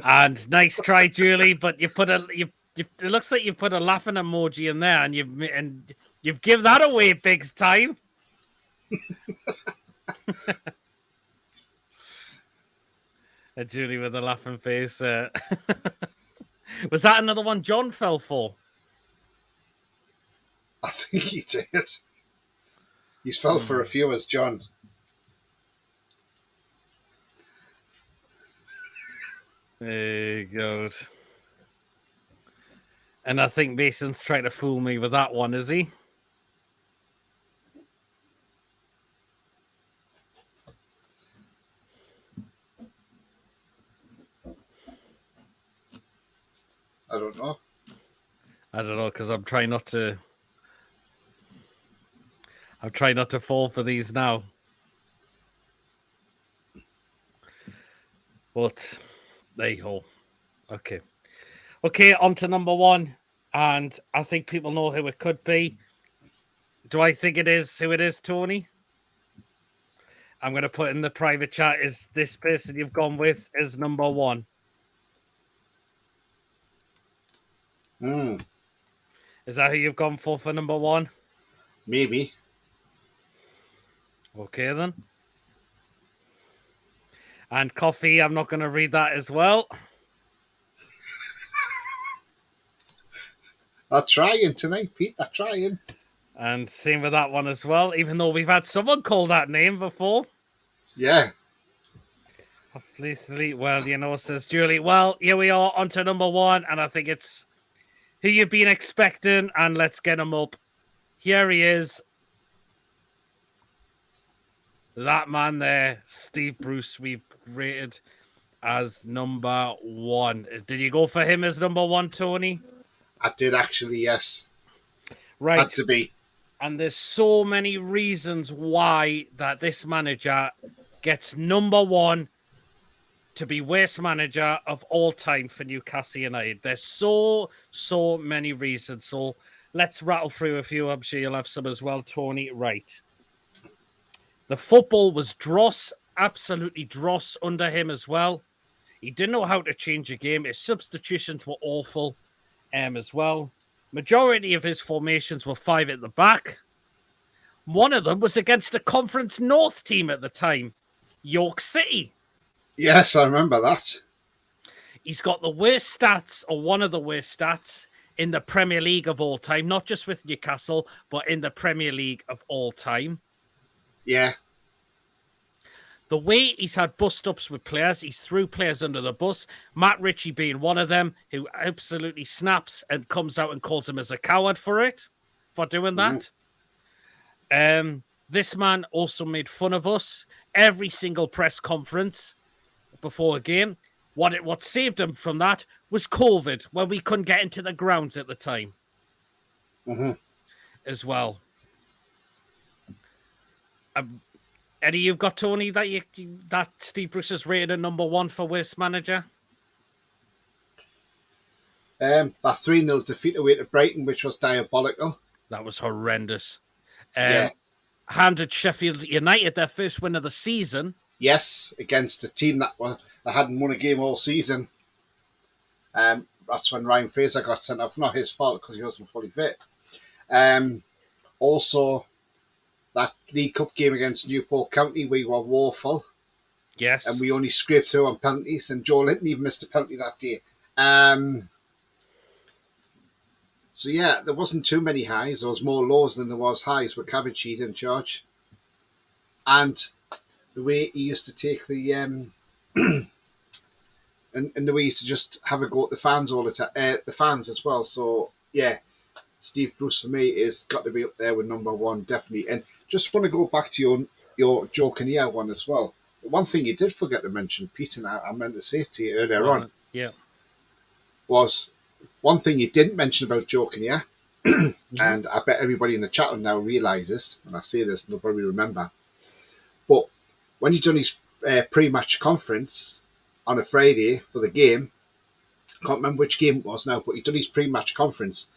[SPEAKER 1] And nice try, Julie, but you put it looks like you put a laughing emoji in there, and you've give that away big time. Julie with a laughing face. Was that another one John fell for?
[SPEAKER 2] I think he did. He's fell for a few as John.
[SPEAKER 1] There you go. And I think Mason's trying to fool me with that one, is he?
[SPEAKER 2] I don't know.
[SPEAKER 1] Because I'm trying not to fall for these now. But there you go. Okay, on to number 1. And I think people know who it could be. Do I think it is who it is, Tony? I'm going to put in the private chat, is this person you've gone with is number 1? Is that who you've gone for number 1?
[SPEAKER 2] Maybe.
[SPEAKER 1] Okay, then. And coffee, I'm not going to read that as well.
[SPEAKER 2] They're trying tonight, Pete. They're trying.
[SPEAKER 1] And same with that one as well, even though we've had someone call that name before.
[SPEAKER 2] Yeah.
[SPEAKER 1] Obviously, well, says Julie. Well, here we are on to number one, and I think it's who you've been expecting, and let's get him up. Here he is. That man there, Steve Bruce, we've rated as number one. Did you go for him as number one, Tony?
[SPEAKER 2] I did actually, yes.
[SPEAKER 1] Right.
[SPEAKER 2] Had to be.
[SPEAKER 1] And there's so many reasons why that this manager gets number one to be worst manager of all time for Newcastle United. There's so many reasons. So let's rattle through a few. I'm sure you'll have some as well, Tony. Right. The football was dross, absolutely dross under him as well. He didn't know how to change a game. His substitutions were awful as well. Majority of his formations were 5 at the back. One of them was against the Conference North team at the time, York City.
[SPEAKER 2] Yes, I remember that.
[SPEAKER 1] He's got the worst stats, or one of the worst stats, in the Premier League of all time, not just with Newcastle, but in the Premier League of all time.
[SPEAKER 2] Yeah.
[SPEAKER 1] The way he's had bust-ups with players, he's threw players under the bus, Matt Ritchie being one of them, who absolutely snaps and comes out and calls him as a coward for doing that. This man also made fun of us every single press conference before a game. What saved him from that was COVID, where we couldn't get into the grounds at the time. As well. Eddie, you've got Tony that Steve Bruce is rated a number one for worst manager?
[SPEAKER 2] That 3-0 defeat away to Brighton, which was diabolical.
[SPEAKER 1] That was horrendous.
[SPEAKER 2] Yeah.
[SPEAKER 1] Handed Sheffield United their first win of the season.
[SPEAKER 2] Yes, against a team that hadn't won a game all season. That's when Ryan Fraser got sent off. Not his fault because he wasn't fully fit. Also, that League Cup game against Newport County, we were woeful.
[SPEAKER 1] Yes.
[SPEAKER 2] And we only scraped through on penalties, and Joe Linton even missed a penalty that day. So, yeah, there wasn't too many highs. There was more lows than there was highs with Cabbage Heat in charge. And the way he used to take the... and the way he used to just have a go at the fans all the time. The fans as well. So, yeah, Steve Bruce for me is got to be up there with number one, definitely. And just want to go back to your Joe Kinnear one as well. The one thing you did forget to mention, Pete, and I meant to say it to you earlier on, was one thing you didn't mention about Joe Kinnear, and I bet everybody in the chat now realises, when I say this, they'll probably remember, but when he done his pre-match conference on a Friday for the game, I can't remember which game it was now, but he done his pre-match conference,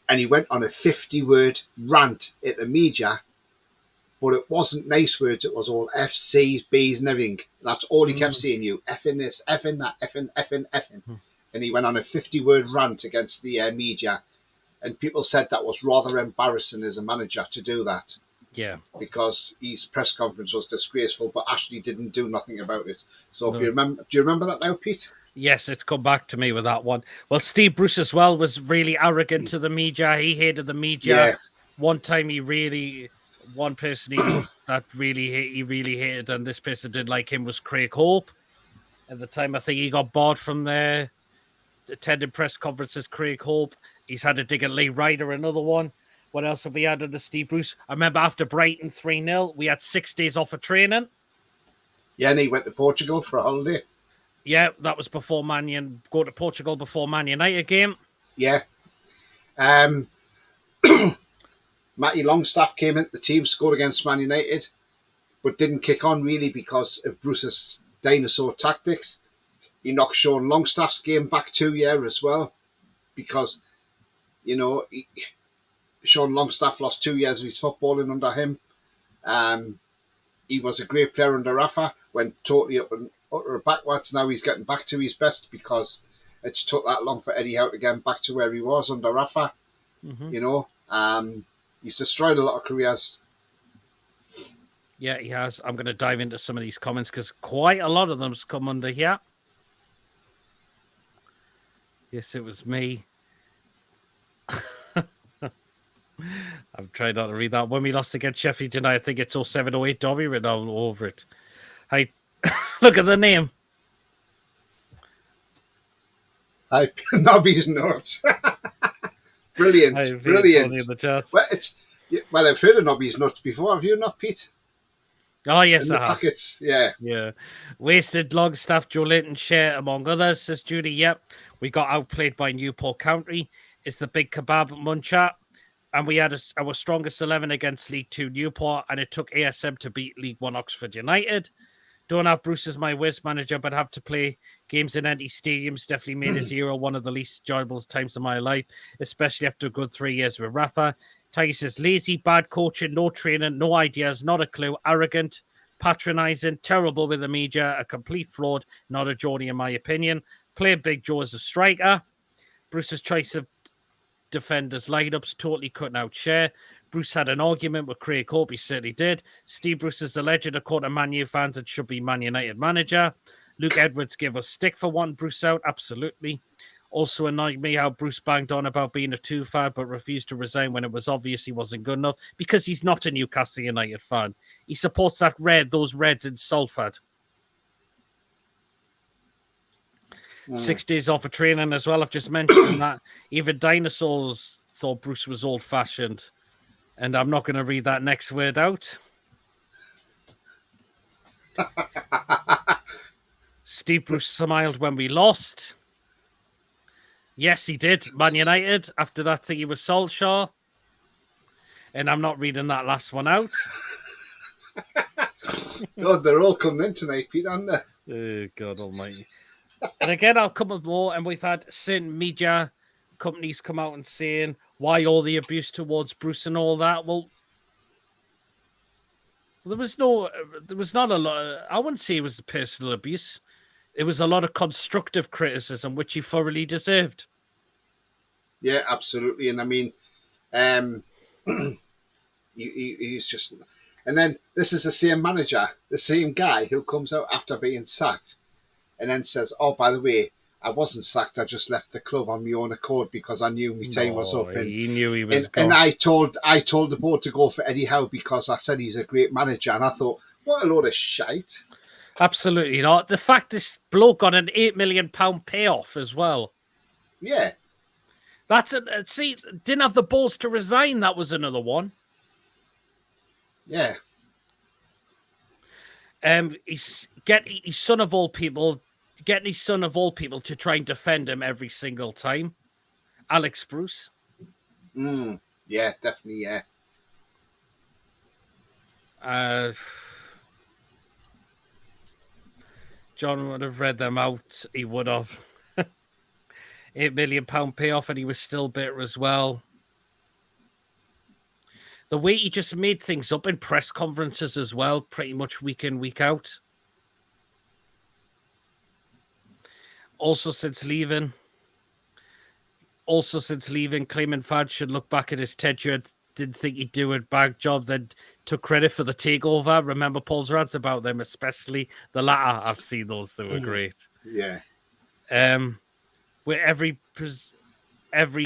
[SPEAKER 2] and he went on a 50-word rant at the media, but it wasn't nice words. It was all F's, C's, B's, and everything. That's all he kept saying. You effing this, effing that, effing. And he went on a 50-word rant against the media, and people said that was rather embarrassing as a manager to do that.
[SPEAKER 1] Yeah,
[SPEAKER 2] because his press conference was disgraceful, but Ashley didn't do nothing about it. So, if you remember, do you remember that now, Pete?
[SPEAKER 1] Yes, it's come back to me with that one. Well, Steve Bruce as well was really arrogant to the media. He hated the media.
[SPEAKER 2] Yeah.
[SPEAKER 1] One time, one person that he really hated, and this person did like him, was Craig Hope. At the time, I think he got barred from there. Attending press conferences, Craig Hope. He's had a dig at Lee Ryder, another one. What else have we had under Steve Bruce? I remember after Brighton 3-0, we had 6 days off of training.
[SPEAKER 2] Yeah, and he went to Portugal for a holiday.
[SPEAKER 1] Yeah, that was before go to Portugal before Man United game.
[SPEAKER 2] Yeah. Matty Longstaff came into the team, scored against Man United, but didn't kick on really because of Bruce's dinosaur tactics. He knocked Sean Longstaff's game back 2 years as well because, Sean Longstaff lost 2 years of his footballing under him. He was a great player under Rafa, went totally up and utter backwards. Now he's getting back to his best because it's took that long for Eddie Howe to get back to where he was under Rafa. He's destroyed a lot of careers.
[SPEAKER 1] Yeah, he has. I'm going to dive into some of these comments because quite a lot of them's come under here. Yes, it was me. I'm trying not to read that. When we lost against Sheffield United, I think it's 0708 Dobby written all over it. Hey, look at the name.
[SPEAKER 2] I Nobby's nuts. Brilliant,
[SPEAKER 1] Tony
[SPEAKER 2] brilliant.
[SPEAKER 1] in the chat.
[SPEAKER 2] Well, I've heard of Nobby's nuts before. Have you not, Pete?
[SPEAKER 1] Oh, yes,
[SPEAKER 2] In the
[SPEAKER 1] I have.
[SPEAKER 2] packets, yeah.
[SPEAKER 1] Yeah. Wasted Longstaff, Joe Linton, Share, among others, says Judy. Yep. We got outplayed by Newport County. It's the big kebab muncher. And we had our strongest 11 against League 2 Newport, and it took ASM to beat League 1 Oxford United. Don't have Bruce as my whiz manager, but have to play games in empty stadiums. Definitely made a 0 one of the least enjoyable times of my life, especially after a good 3 years with Rafa. Tiger says, lazy, bad coaching, no training, no ideas, not a clue, arrogant, patronising, terrible with the media, a complete fraud, not a Geordie in my opinion. Played Big Joe as a striker. Bruce's choice of defenders lineups totally cutting out Share. Bruce had an argument with Craig Hope. He certainly did. Steve Bruce is alleged, according to Man U fans, and should be Man United manager. Luke Edwards gave us stick for wanting Bruce out. Absolutely. Also annoyed me how Bruce banged on about being a 2 fan but refused to resign when it was obvious he wasn't good enough because he's not a Newcastle United fan. He supports those Reds in Salford. 6 days off of training as well. I've just mentioned that. Even dinosaurs thought Bruce was old-fashioned. And I'm not going to read that next word out. Steve Bruce smiled when we lost. Yes, he did. Man United, after that thing, he was Solskjaer. And I'm not reading that last one out.
[SPEAKER 2] God, they're all coming in tonight, Pete, aren't they?
[SPEAKER 1] Oh, God almighty. And again, I'll come with more. And we've had certain media companies come out and saying why all the abuse towards Bruce and all that. Well, there was not a lot. I wouldn't say it was personal abuse. It was a lot of constructive criticism, which he thoroughly deserved.
[SPEAKER 2] Yeah, absolutely. And I mean, he's just. And then this is the same manager, the same guy who comes out after being sacked and then says, oh, by the way, I wasn't sacked. I just left the club on my own accord because I knew my time was up. And
[SPEAKER 1] he knew he was gone.
[SPEAKER 2] And I told the board to go for Eddie Howe because I said he's a great manager. And I thought, what a load of shite.
[SPEAKER 1] Absolutely not. The fact this bloke got an £8 million payoff as well.
[SPEAKER 2] Yeah.
[SPEAKER 1] That's it. See, didn't have the balls to resign. That was another one.
[SPEAKER 2] Yeah.
[SPEAKER 1] He's getting his son of all people to try and defend him every single time. Alex Bruce.
[SPEAKER 2] Yeah, definitely, yeah.
[SPEAKER 1] John would have read them out. He would have. £8 million payoff, and he was still bitter as well. The way he just made things up in press conferences as well, pretty much week in, week out. Also since leaving, claiming fans should look back at his tenure. Didn't think he'd do a bad job, then took credit for the takeover. Remember Paul's rants about them, especially the latter. I've seen those; they were great.
[SPEAKER 2] Yeah.
[SPEAKER 1] Where every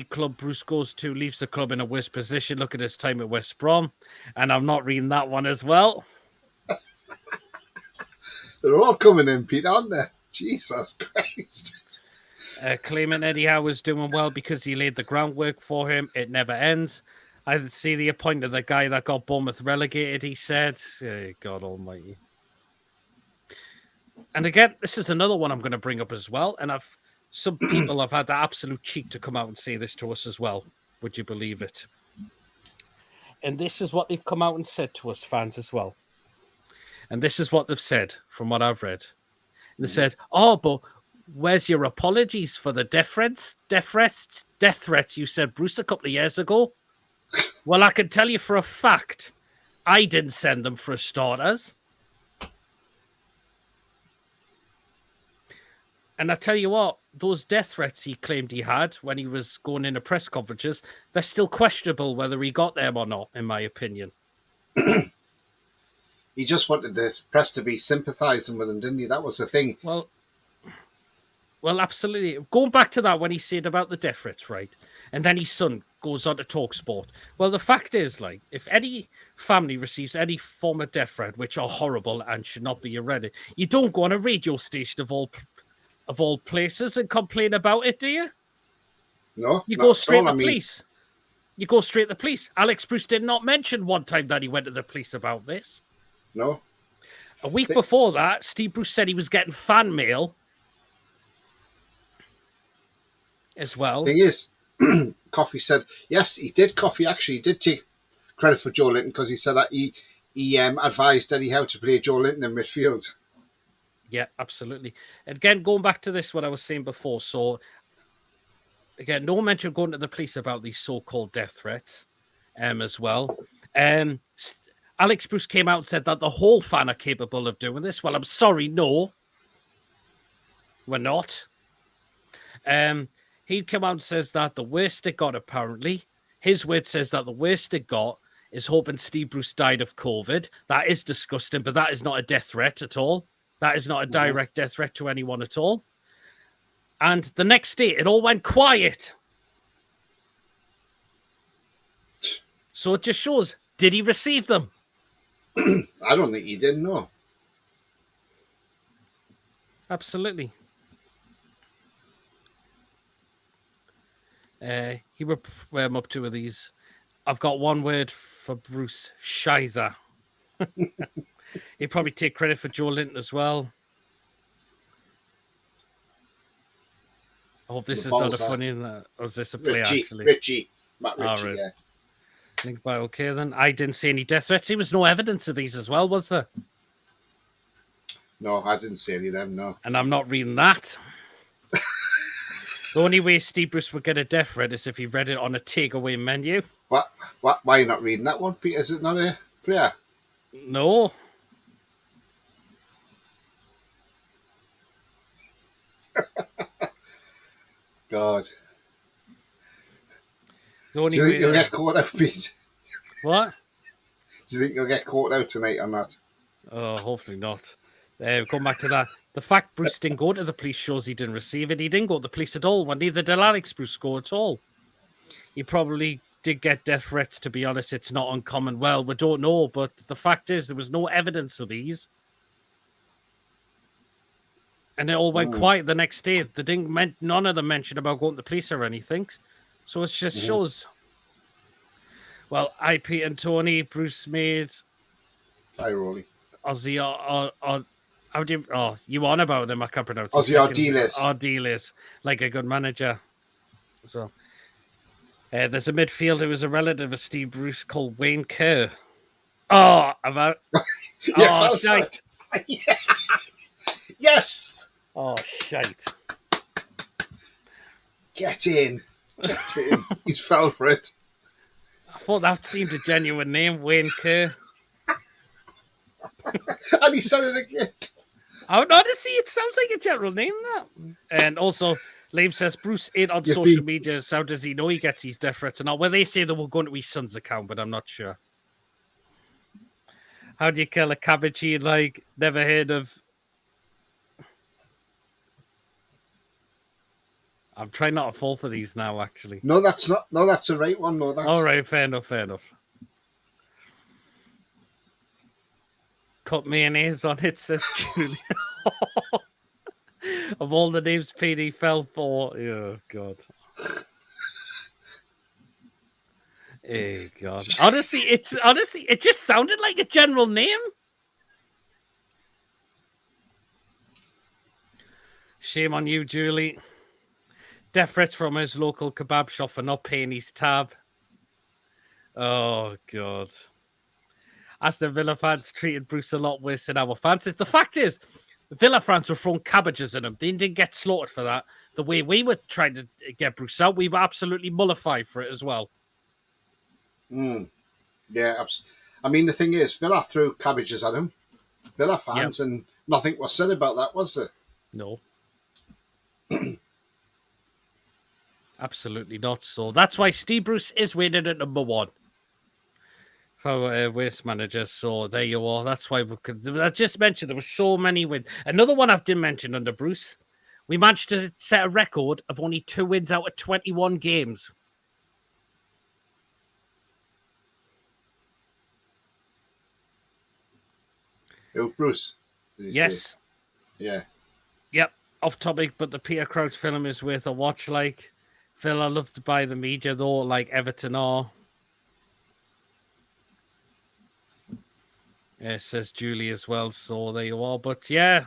[SPEAKER 1] club Bruce goes to leaves the club in a worse position. Look at his time at West Brom, and I'm not reading that one as well.
[SPEAKER 2] They're all coming in, Pete, aren't they? Jesus Christ.
[SPEAKER 1] Claiming Eddie Howe was doing well because he laid the groundwork for him. It never ends. I see the point of the guy that got Bournemouth relegated, he said. God almighty. And again, this is another one I'm going to bring up as well. And some people have had the absolute cheek to come out and say this to us as well. Would you believe it? And this is what they've come out and said to us fans as well. And this is what they've said from what I've read. They said, oh, but where's your apologies for the death threats you said Bruce a couple of years ago? Well, I can tell you for a fact, I didn't send them for starters. And I tell you what, those death threats he claimed he had when he was going into press conferences, they're still questionable whether he got them or not, in my opinion.
[SPEAKER 2] he just wanted the press to be sympathising with him, didn't he? That was the thing.
[SPEAKER 1] Well, absolutely. Going back to that when he said about the death threats, right? And then his son goes on to talk sport. Well, the fact is, like, if any family receives any form of death threat, which are horrible and should not be read, you don't go on a radio station of all places and complain about it, do you?
[SPEAKER 2] No,
[SPEAKER 1] You
[SPEAKER 2] not
[SPEAKER 1] go
[SPEAKER 2] at
[SPEAKER 1] straight
[SPEAKER 2] all.
[SPEAKER 1] to the police. You go straight to the police. Alex Bruce did not mention one time that he went to the police about this.
[SPEAKER 2] No.
[SPEAKER 1] A week before that, Steve Bruce said he was getting fan mail as well.
[SPEAKER 2] Thing is, Coffey said, yes, he did. Coffey actually did take credit for Joe Linton because he said that he advised Eddie Howe to play Joe Linton in midfield.
[SPEAKER 1] Yeah, absolutely. Again, going back to this, what I was saying before. So, again, no mention of going to the police about these so-called death threats as well. Alex Bruce came out and said that the whole fan are capable of doing this. Well, I'm sorry, no. We're not. He came out and says that the worst it got, apparently, his word says that the worst it got is hoping Steve Bruce died of COVID. That is disgusting, but that is not a death threat at all. That is not a direct death threat to anyone at all. And the next day, it all went quiet. So it just shows, did he receive them?
[SPEAKER 2] I don't think he did, no.
[SPEAKER 1] Absolutely. He were up to with these. I've got one word for Bruce: Shizer. He'd probably take credit for Joe Linton as well. I hope this is not a funny. Or is this a play actually?
[SPEAKER 2] Matt Ritchie, yeah.
[SPEAKER 1] Think about okay then. I didn't see any death threats. There was no evidence of these as well, was there?
[SPEAKER 2] No, I didn't see any of them. No,
[SPEAKER 1] and I'm not reading that. The only way Steve Bruce would get a death threat is if he read it on a takeaway menu.
[SPEAKER 2] What? Why are you not reading that one, Peter? Is it not a player?
[SPEAKER 1] No.
[SPEAKER 2] God.
[SPEAKER 1] The only
[SPEAKER 2] Do you think you'll get caught out, Pete?
[SPEAKER 1] What?
[SPEAKER 2] Do you think you'll get caught out tonight or not?
[SPEAKER 1] Oh, hopefully not. Going back to that. The fact Bruce didn't go to the police shows he didn't receive it. He didn't go to the police at all. Well, neither did Alex Bruce go at all. He probably did get death threats, to be honest. It's not uncommon. Well, we don't know, but the fact is there was no evidence of these. And it all went quiet the next day. They didn't none of them mentioned about going to the police or anything. So it just shows. Well, IP and Tony, Bruce made.
[SPEAKER 2] Hi, Rolly.
[SPEAKER 1] Ozzy, how do you? Oh, you on about them? I can't pronounce.
[SPEAKER 2] Ozzy Ardiles.
[SPEAKER 1] Ardiles, like a good manager. So, there's a midfielder who was a relative of Steve Bruce called Wayne Kerr. Oh, about.
[SPEAKER 2] Yeah, shite. Yeah. Yes.
[SPEAKER 1] Oh, shite.
[SPEAKER 2] Get in. Get in. He's fell for it.
[SPEAKER 1] I thought that seemed a genuine name, Wayne Kerr.
[SPEAKER 2] And he said it again.
[SPEAKER 1] Honestly, it sounds like a general name, that. And also, Liam says, Bruce ain't on social media, so how does he know he gets his death threats or not? Well, they say they were going to his son's account, but I'm not sure. How do you kill a cabbage he like never heard of? I'm trying not to fall for these now, actually.
[SPEAKER 2] No, that's not. No, that's the right one. No, that's
[SPEAKER 1] all right. Fair enough. Fair enough. Cut mayonnaise on it, says Julie. Of all the names PD fell for, oh God. Hey God. Honestly, it just sounded like a general name. Shame on you, Julie. Death threats from his local kebab shop for not paying his tab. Oh God. Aston Villa fans treated Bruce a lot worse than our fans. The fact is, Villa fans were throwing cabbages at him. They didn't get slaughtered for that. The way we were trying to get Bruce out, we were absolutely mollified for it as well.
[SPEAKER 2] Yeah, I mean, the thing is, Villa threw cabbages at him. Villa fans, and nothing was said about that, was there?
[SPEAKER 1] No. Absolutely not. So that's why Steve Bruce is weighted at number 1. for waste managers. So there you are. That's why we could. I just mentioned there were so many wins. Another one I didn't mention under Bruce. We managed to set a record of only 2 wins out of 21 games.
[SPEAKER 2] Oh, Bruce. Did you
[SPEAKER 1] Yes.
[SPEAKER 2] say? Yeah.
[SPEAKER 1] Yep. Off topic, but the Peter Crouch film is worth a watch. Like, Phil, I love to buy the media though, like Everton are. Says Julie as well. So there you are. But yeah,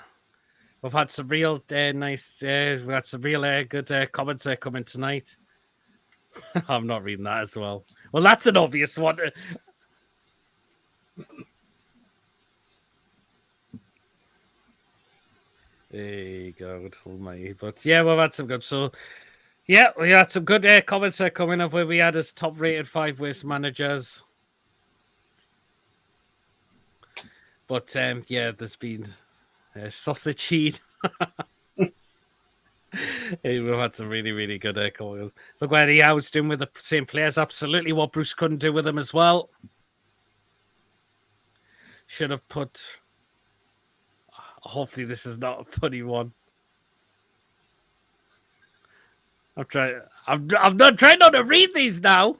[SPEAKER 1] we've had some real nice. We've had some real good comments coming tonight. I'm not reading that as well. Well, that's an obvious one. Hey, God almighty. But yeah, we've had some good. So yeah, we had some good comments coming up where we had as top rated 5 waste managers. But yeah, there's been sausage heat. Hey, we've had some really, really good comments. Look where the Howard's doing with the same players. Absolutely what Bruce couldn't do with them as well. Should have put. Hopefully, this is not a funny one. I'm trying. I'm not trying not to read these now.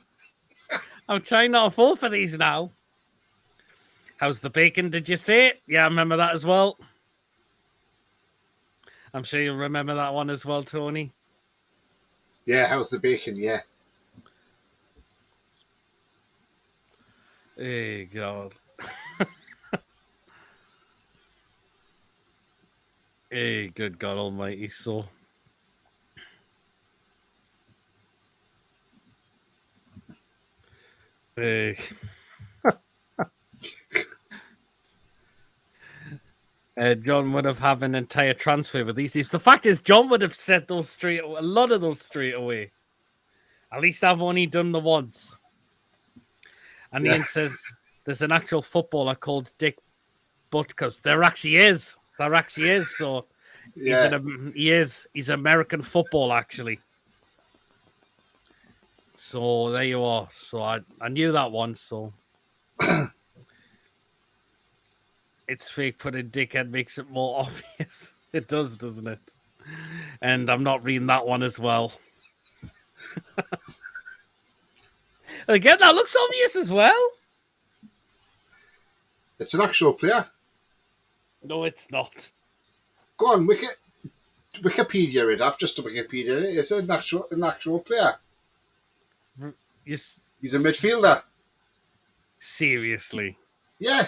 [SPEAKER 1] I'm trying not to fall for these now. How's the bacon? Did you say it? Yeah, I remember that as well. I'm sure you'll remember that one as well, Tony.
[SPEAKER 2] Yeah, how's the bacon? Yeah.
[SPEAKER 1] Hey, God. Hey, good God almighty. So. Hey. John would have had an entire transfer with these teams. The fact is, John would have said those straight away, a lot of those straight away. At least I've only done the once. And Ian says there's an actual footballer called Dick Butkus. There actually is. There actually is. So
[SPEAKER 2] Yeah.
[SPEAKER 1] he's American football, actually. So there you are. So I knew that one. So it's fake putting dickhead makes it more obvious. It does, doesn't it? And I'm not reading that one as well. Again, that looks obvious as well.
[SPEAKER 2] It's an actual player.
[SPEAKER 1] No, it's not.
[SPEAKER 2] Go on, Wikipedia it. I've just a Wikipedia it. It's an actual player. He's a midfielder.
[SPEAKER 1] Seriously.
[SPEAKER 2] Yeah.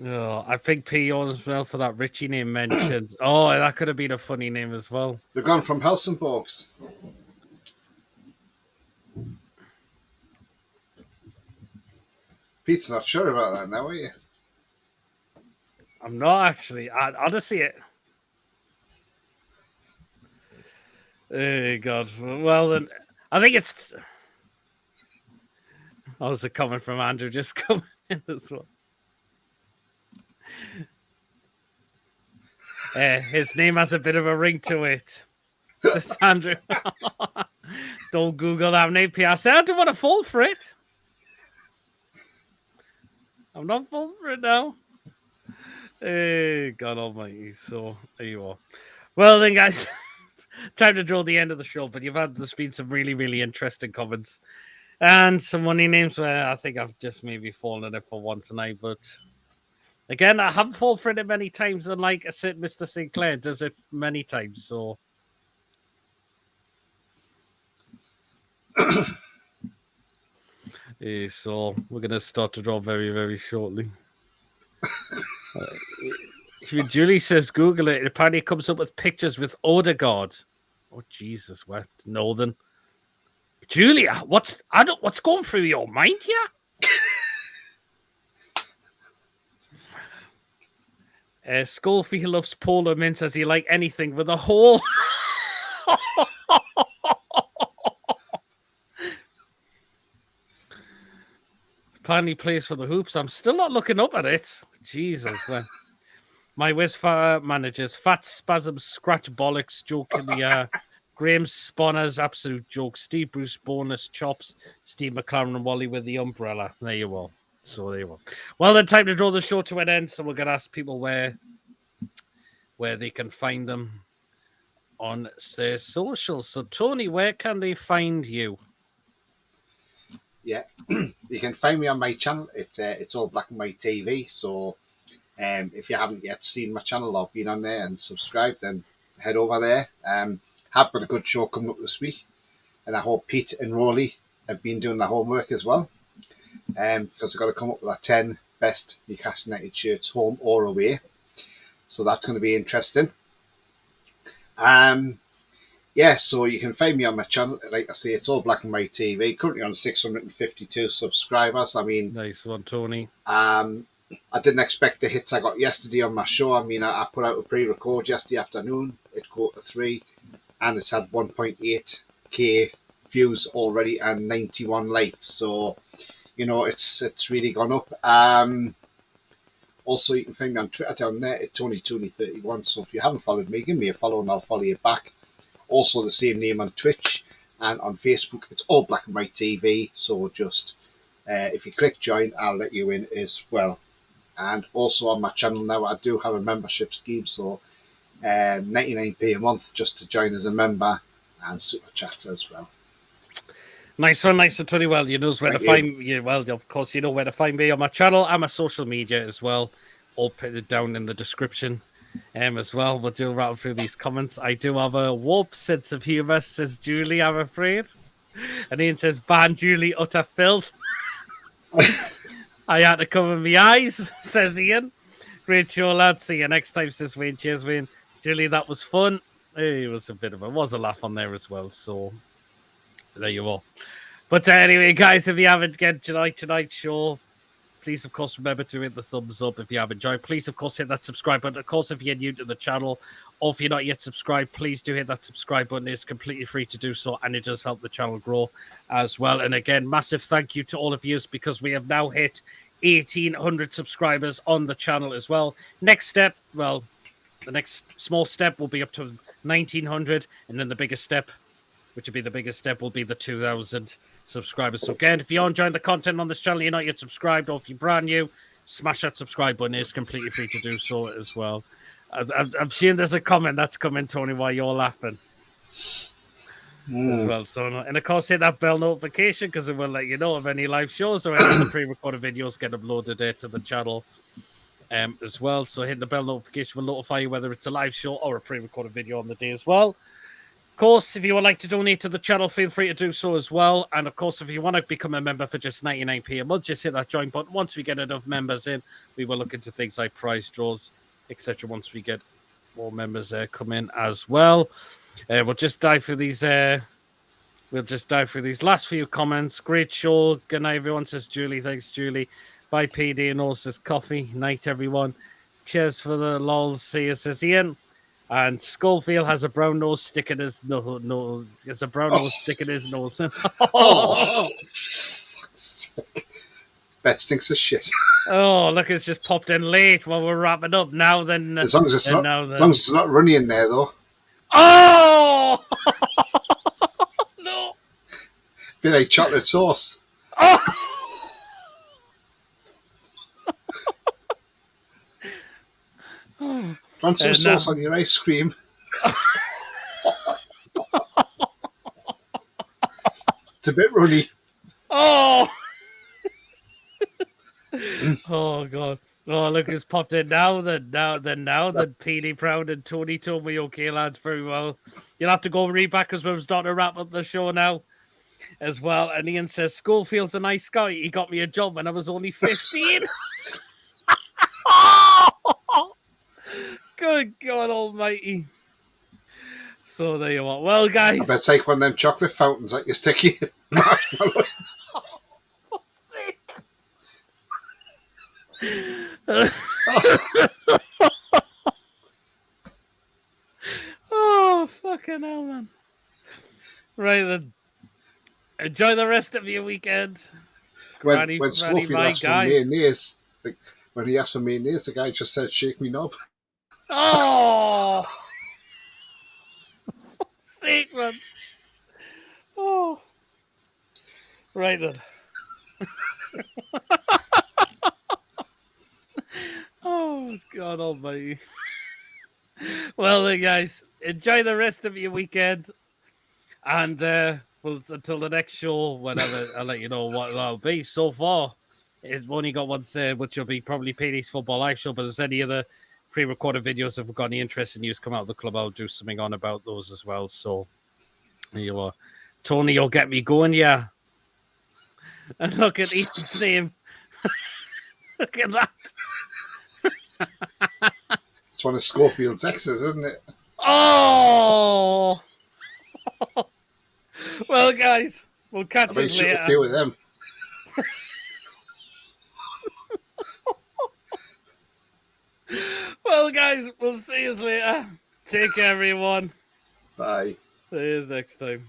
[SPEAKER 1] Oh, I think P.O. as well for that Richie name mentioned. Oh, that could have been a funny name as well.
[SPEAKER 2] They've gone from Helsingborgs. Pete's not sure about that now, are you?
[SPEAKER 1] I'm not actually. I'll just see it. Oh, God. Well, then, I think it's... Oh, was a comment from Andrew just coming in as well. His name has a bit of a ring to it. Says Andrew. Don't Google that name, P. I said I don't want to fall for it. I'm not falling for it now. Hey, God almighty. So, there you are. Well, then, guys, time to draw the end of the show, but there's been some really, really interesting comments and some money names where I think I've just maybe fallen in for one tonight, but again, I haven't fallen for it many times, unlike a certain Mr. Sinclair does it many times, so... So we're going to start to draw very, very shortly. Julie says Google it. Apparently it comes up with pictures with Odegaard. Oh, Jesus, what? Northern. Julia, what's going through your mind here? Schofield loves polar mints as he like anything with a hole. Apparently plays for the Hoops. I'm still not looking up at it. Jesus, man. My West managers, fat spasm, scratch bollocks, jokingly Graham Sponner's absolute joke. Steve Bruce bonus chops. Steve McLaren and Wally with the umbrella. There you are. So there you are. Well, then time to draw the show to an end. So we're gonna ask people where they can find them on their socials. So Tony, where can they find you?
[SPEAKER 2] Yeah, you can find me on my channel. It's all black and white TV. So if you haven't yet seen my channel or been on there and subscribed, then head over there. Have got a good show coming up this week, and I hope Pete and Rolly have been doing the homework as well, because I've got to come up with our 10 best Newcastle United shirts, home or away. So that's going to be interesting. Yeah, so you can find me on my channel. Like I say, it's all black and white TV. Currently on 652 subscribers. I mean,
[SPEAKER 1] nice one, Tony.
[SPEAKER 2] I didn't expect the hits I got yesterday on my show. I mean, I put out a pre-record yesterday afternoon at 2:45, and it's had 1.8k views already and 91 likes. So, you know, it's really gone up. Also, you can find me on Twitter down there at TonyTooney31. So if you haven't followed me, give me a follow and I'll follow you back. Also the same name on Twitch and on Facebook. It's all black and white TV. So just if you click join, I'll let you in as well. And also on my channel now, I do have a membership scheme. So 99p a month just to join as a member and super chats as well.
[SPEAKER 1] Nice one, Tony. Well, you know where to find me. Well, of course, you know where to find me on my channel and my social media as well. All put it down in the description as well. We'll do rattle through these comments. I do have a warped sense of humour, says Julie, I'm afraid. And Ian says, ban Julie, utter filth. I had to cover my eyes, says Ian. Great show, lads. See you next time, says Wayne. Cheers, Wayne. Julie, that was fun. It was a laugh on there as well. So there you are. But anyway, guys, if you haven't get tonight's show, please, of course, remember to hit the thumbs up if you have enjoyed. Please, of course, hit that subscribe button. Of course, if you're new to the channel or if you're not yet subscribed, please do hit that subscribe button. It's completely free to do so, and it does help the channel grow as well. And again, massive thank you to all of you because we have now hit 1,800 subscribers on the channel as well. Next step, well, the next small step will be up to 1,900, and then the biggest step, which will be the biggest step, will be the 2,000 subscribers. So again, if you're enjoying the content on this channel, you're not yet subscribed, or if you're brand new, smash that subscribe button. It's completely free to do so as well. I'm seeing there's a comment that's coming, Tony, while you're laughing as well. So, and of course, hit that bell notification because it will let you know of any live shows or any of the pre-recorded videos get uploaded to the channel as well. So hitting the bell notification will notify you whether it's a live show or a pre-recorded video on the day as well. Of course, if you would like to donate to the channel, feel free to do so as well. And of course, if you want to become a member for just 99p a month, just hit that join button. Once we get enough members in, we will look into things like prize draws, etc. Once we get more members come in as well. We'll just dive through these. We'll just dive through these last few comments. Great show. Good night, everyone, says Julie. Thanks, Julie. Bye, PD. And all says coffee. Night, everyone. Cheers for the lols. See you, says Ian. And Schofield has a brown nose stick in his nose. It's a brown nose stick in his nose.
[SPEAKER 2] Oh, fuck's sake. Bet stinks of shit.
[SPEAKER 1] Oh, look, it's just popped in late while we're wrapping up. Now then.
[SPEAKER 2] As long as it's not runny in there, though.
[SPEAKER 1] Oh! No.
[SPEAKER 2] Bit like chocolate sauce.
[SPEAKER 1] Oh!
[SPEAKER 2] Want some sauce on your ice cream? It's a bit runny.
[SPEAKER 1] Oh! Oh, God. Oh, look, it's popped in now. Then PD Proud and Tony told me, okay, lads, very well. You'll have to go read back because we're starting to wrap up the show now as well. And Ian says, Schoolfield's a nice guy. He got me a job when I was only 15. Oh! Good God Almighty! So there you are. Well, guys,
[SPEAKER 2] I better take one of them chocolate fountains that you stick in marshmallow.
[SPEAKER 1] Oh, fucking hell, man! Right then, enjoy the rest of your weekend.
[SPEAKER 2] When Schofield asked for mayonnaise, when he asked for mayonnaise, the guy just said, "Shake me knob."
[SPEAKER 1] Oh! sake, man. Oh. Right then. Oh, God almighty. Well, then, guys, enjoy the rest of your weekend. And until the next show, whenever, I'll let you know what that'll be. So far, we've only got one said, which will be probably PD's Football Live Show. But if there's any other pre-recorded videos, if we've got any interesting news come out of the club, I'll do something on about those as well. So, there you are. Tony, you'll get me going, yeah. And look at Ethan's name. Look at that.
[SPEAKER 2] It's one of Schofield's exes, isn't it?
[SPEAKER 1] Oh! Well, guys, we'll catch
[SPEAKER 2] I
[SPEAKER 1] us
[SPEAKER 2] shoot a
[SPEAKER 1] later.
[SPEAKER 2] few of them.
[SPEAKER 1] Well, guys, we'll see you later. Take care, everyone.
[SPEAKER 2] Bye.
[SPEAKER 1] See you next time.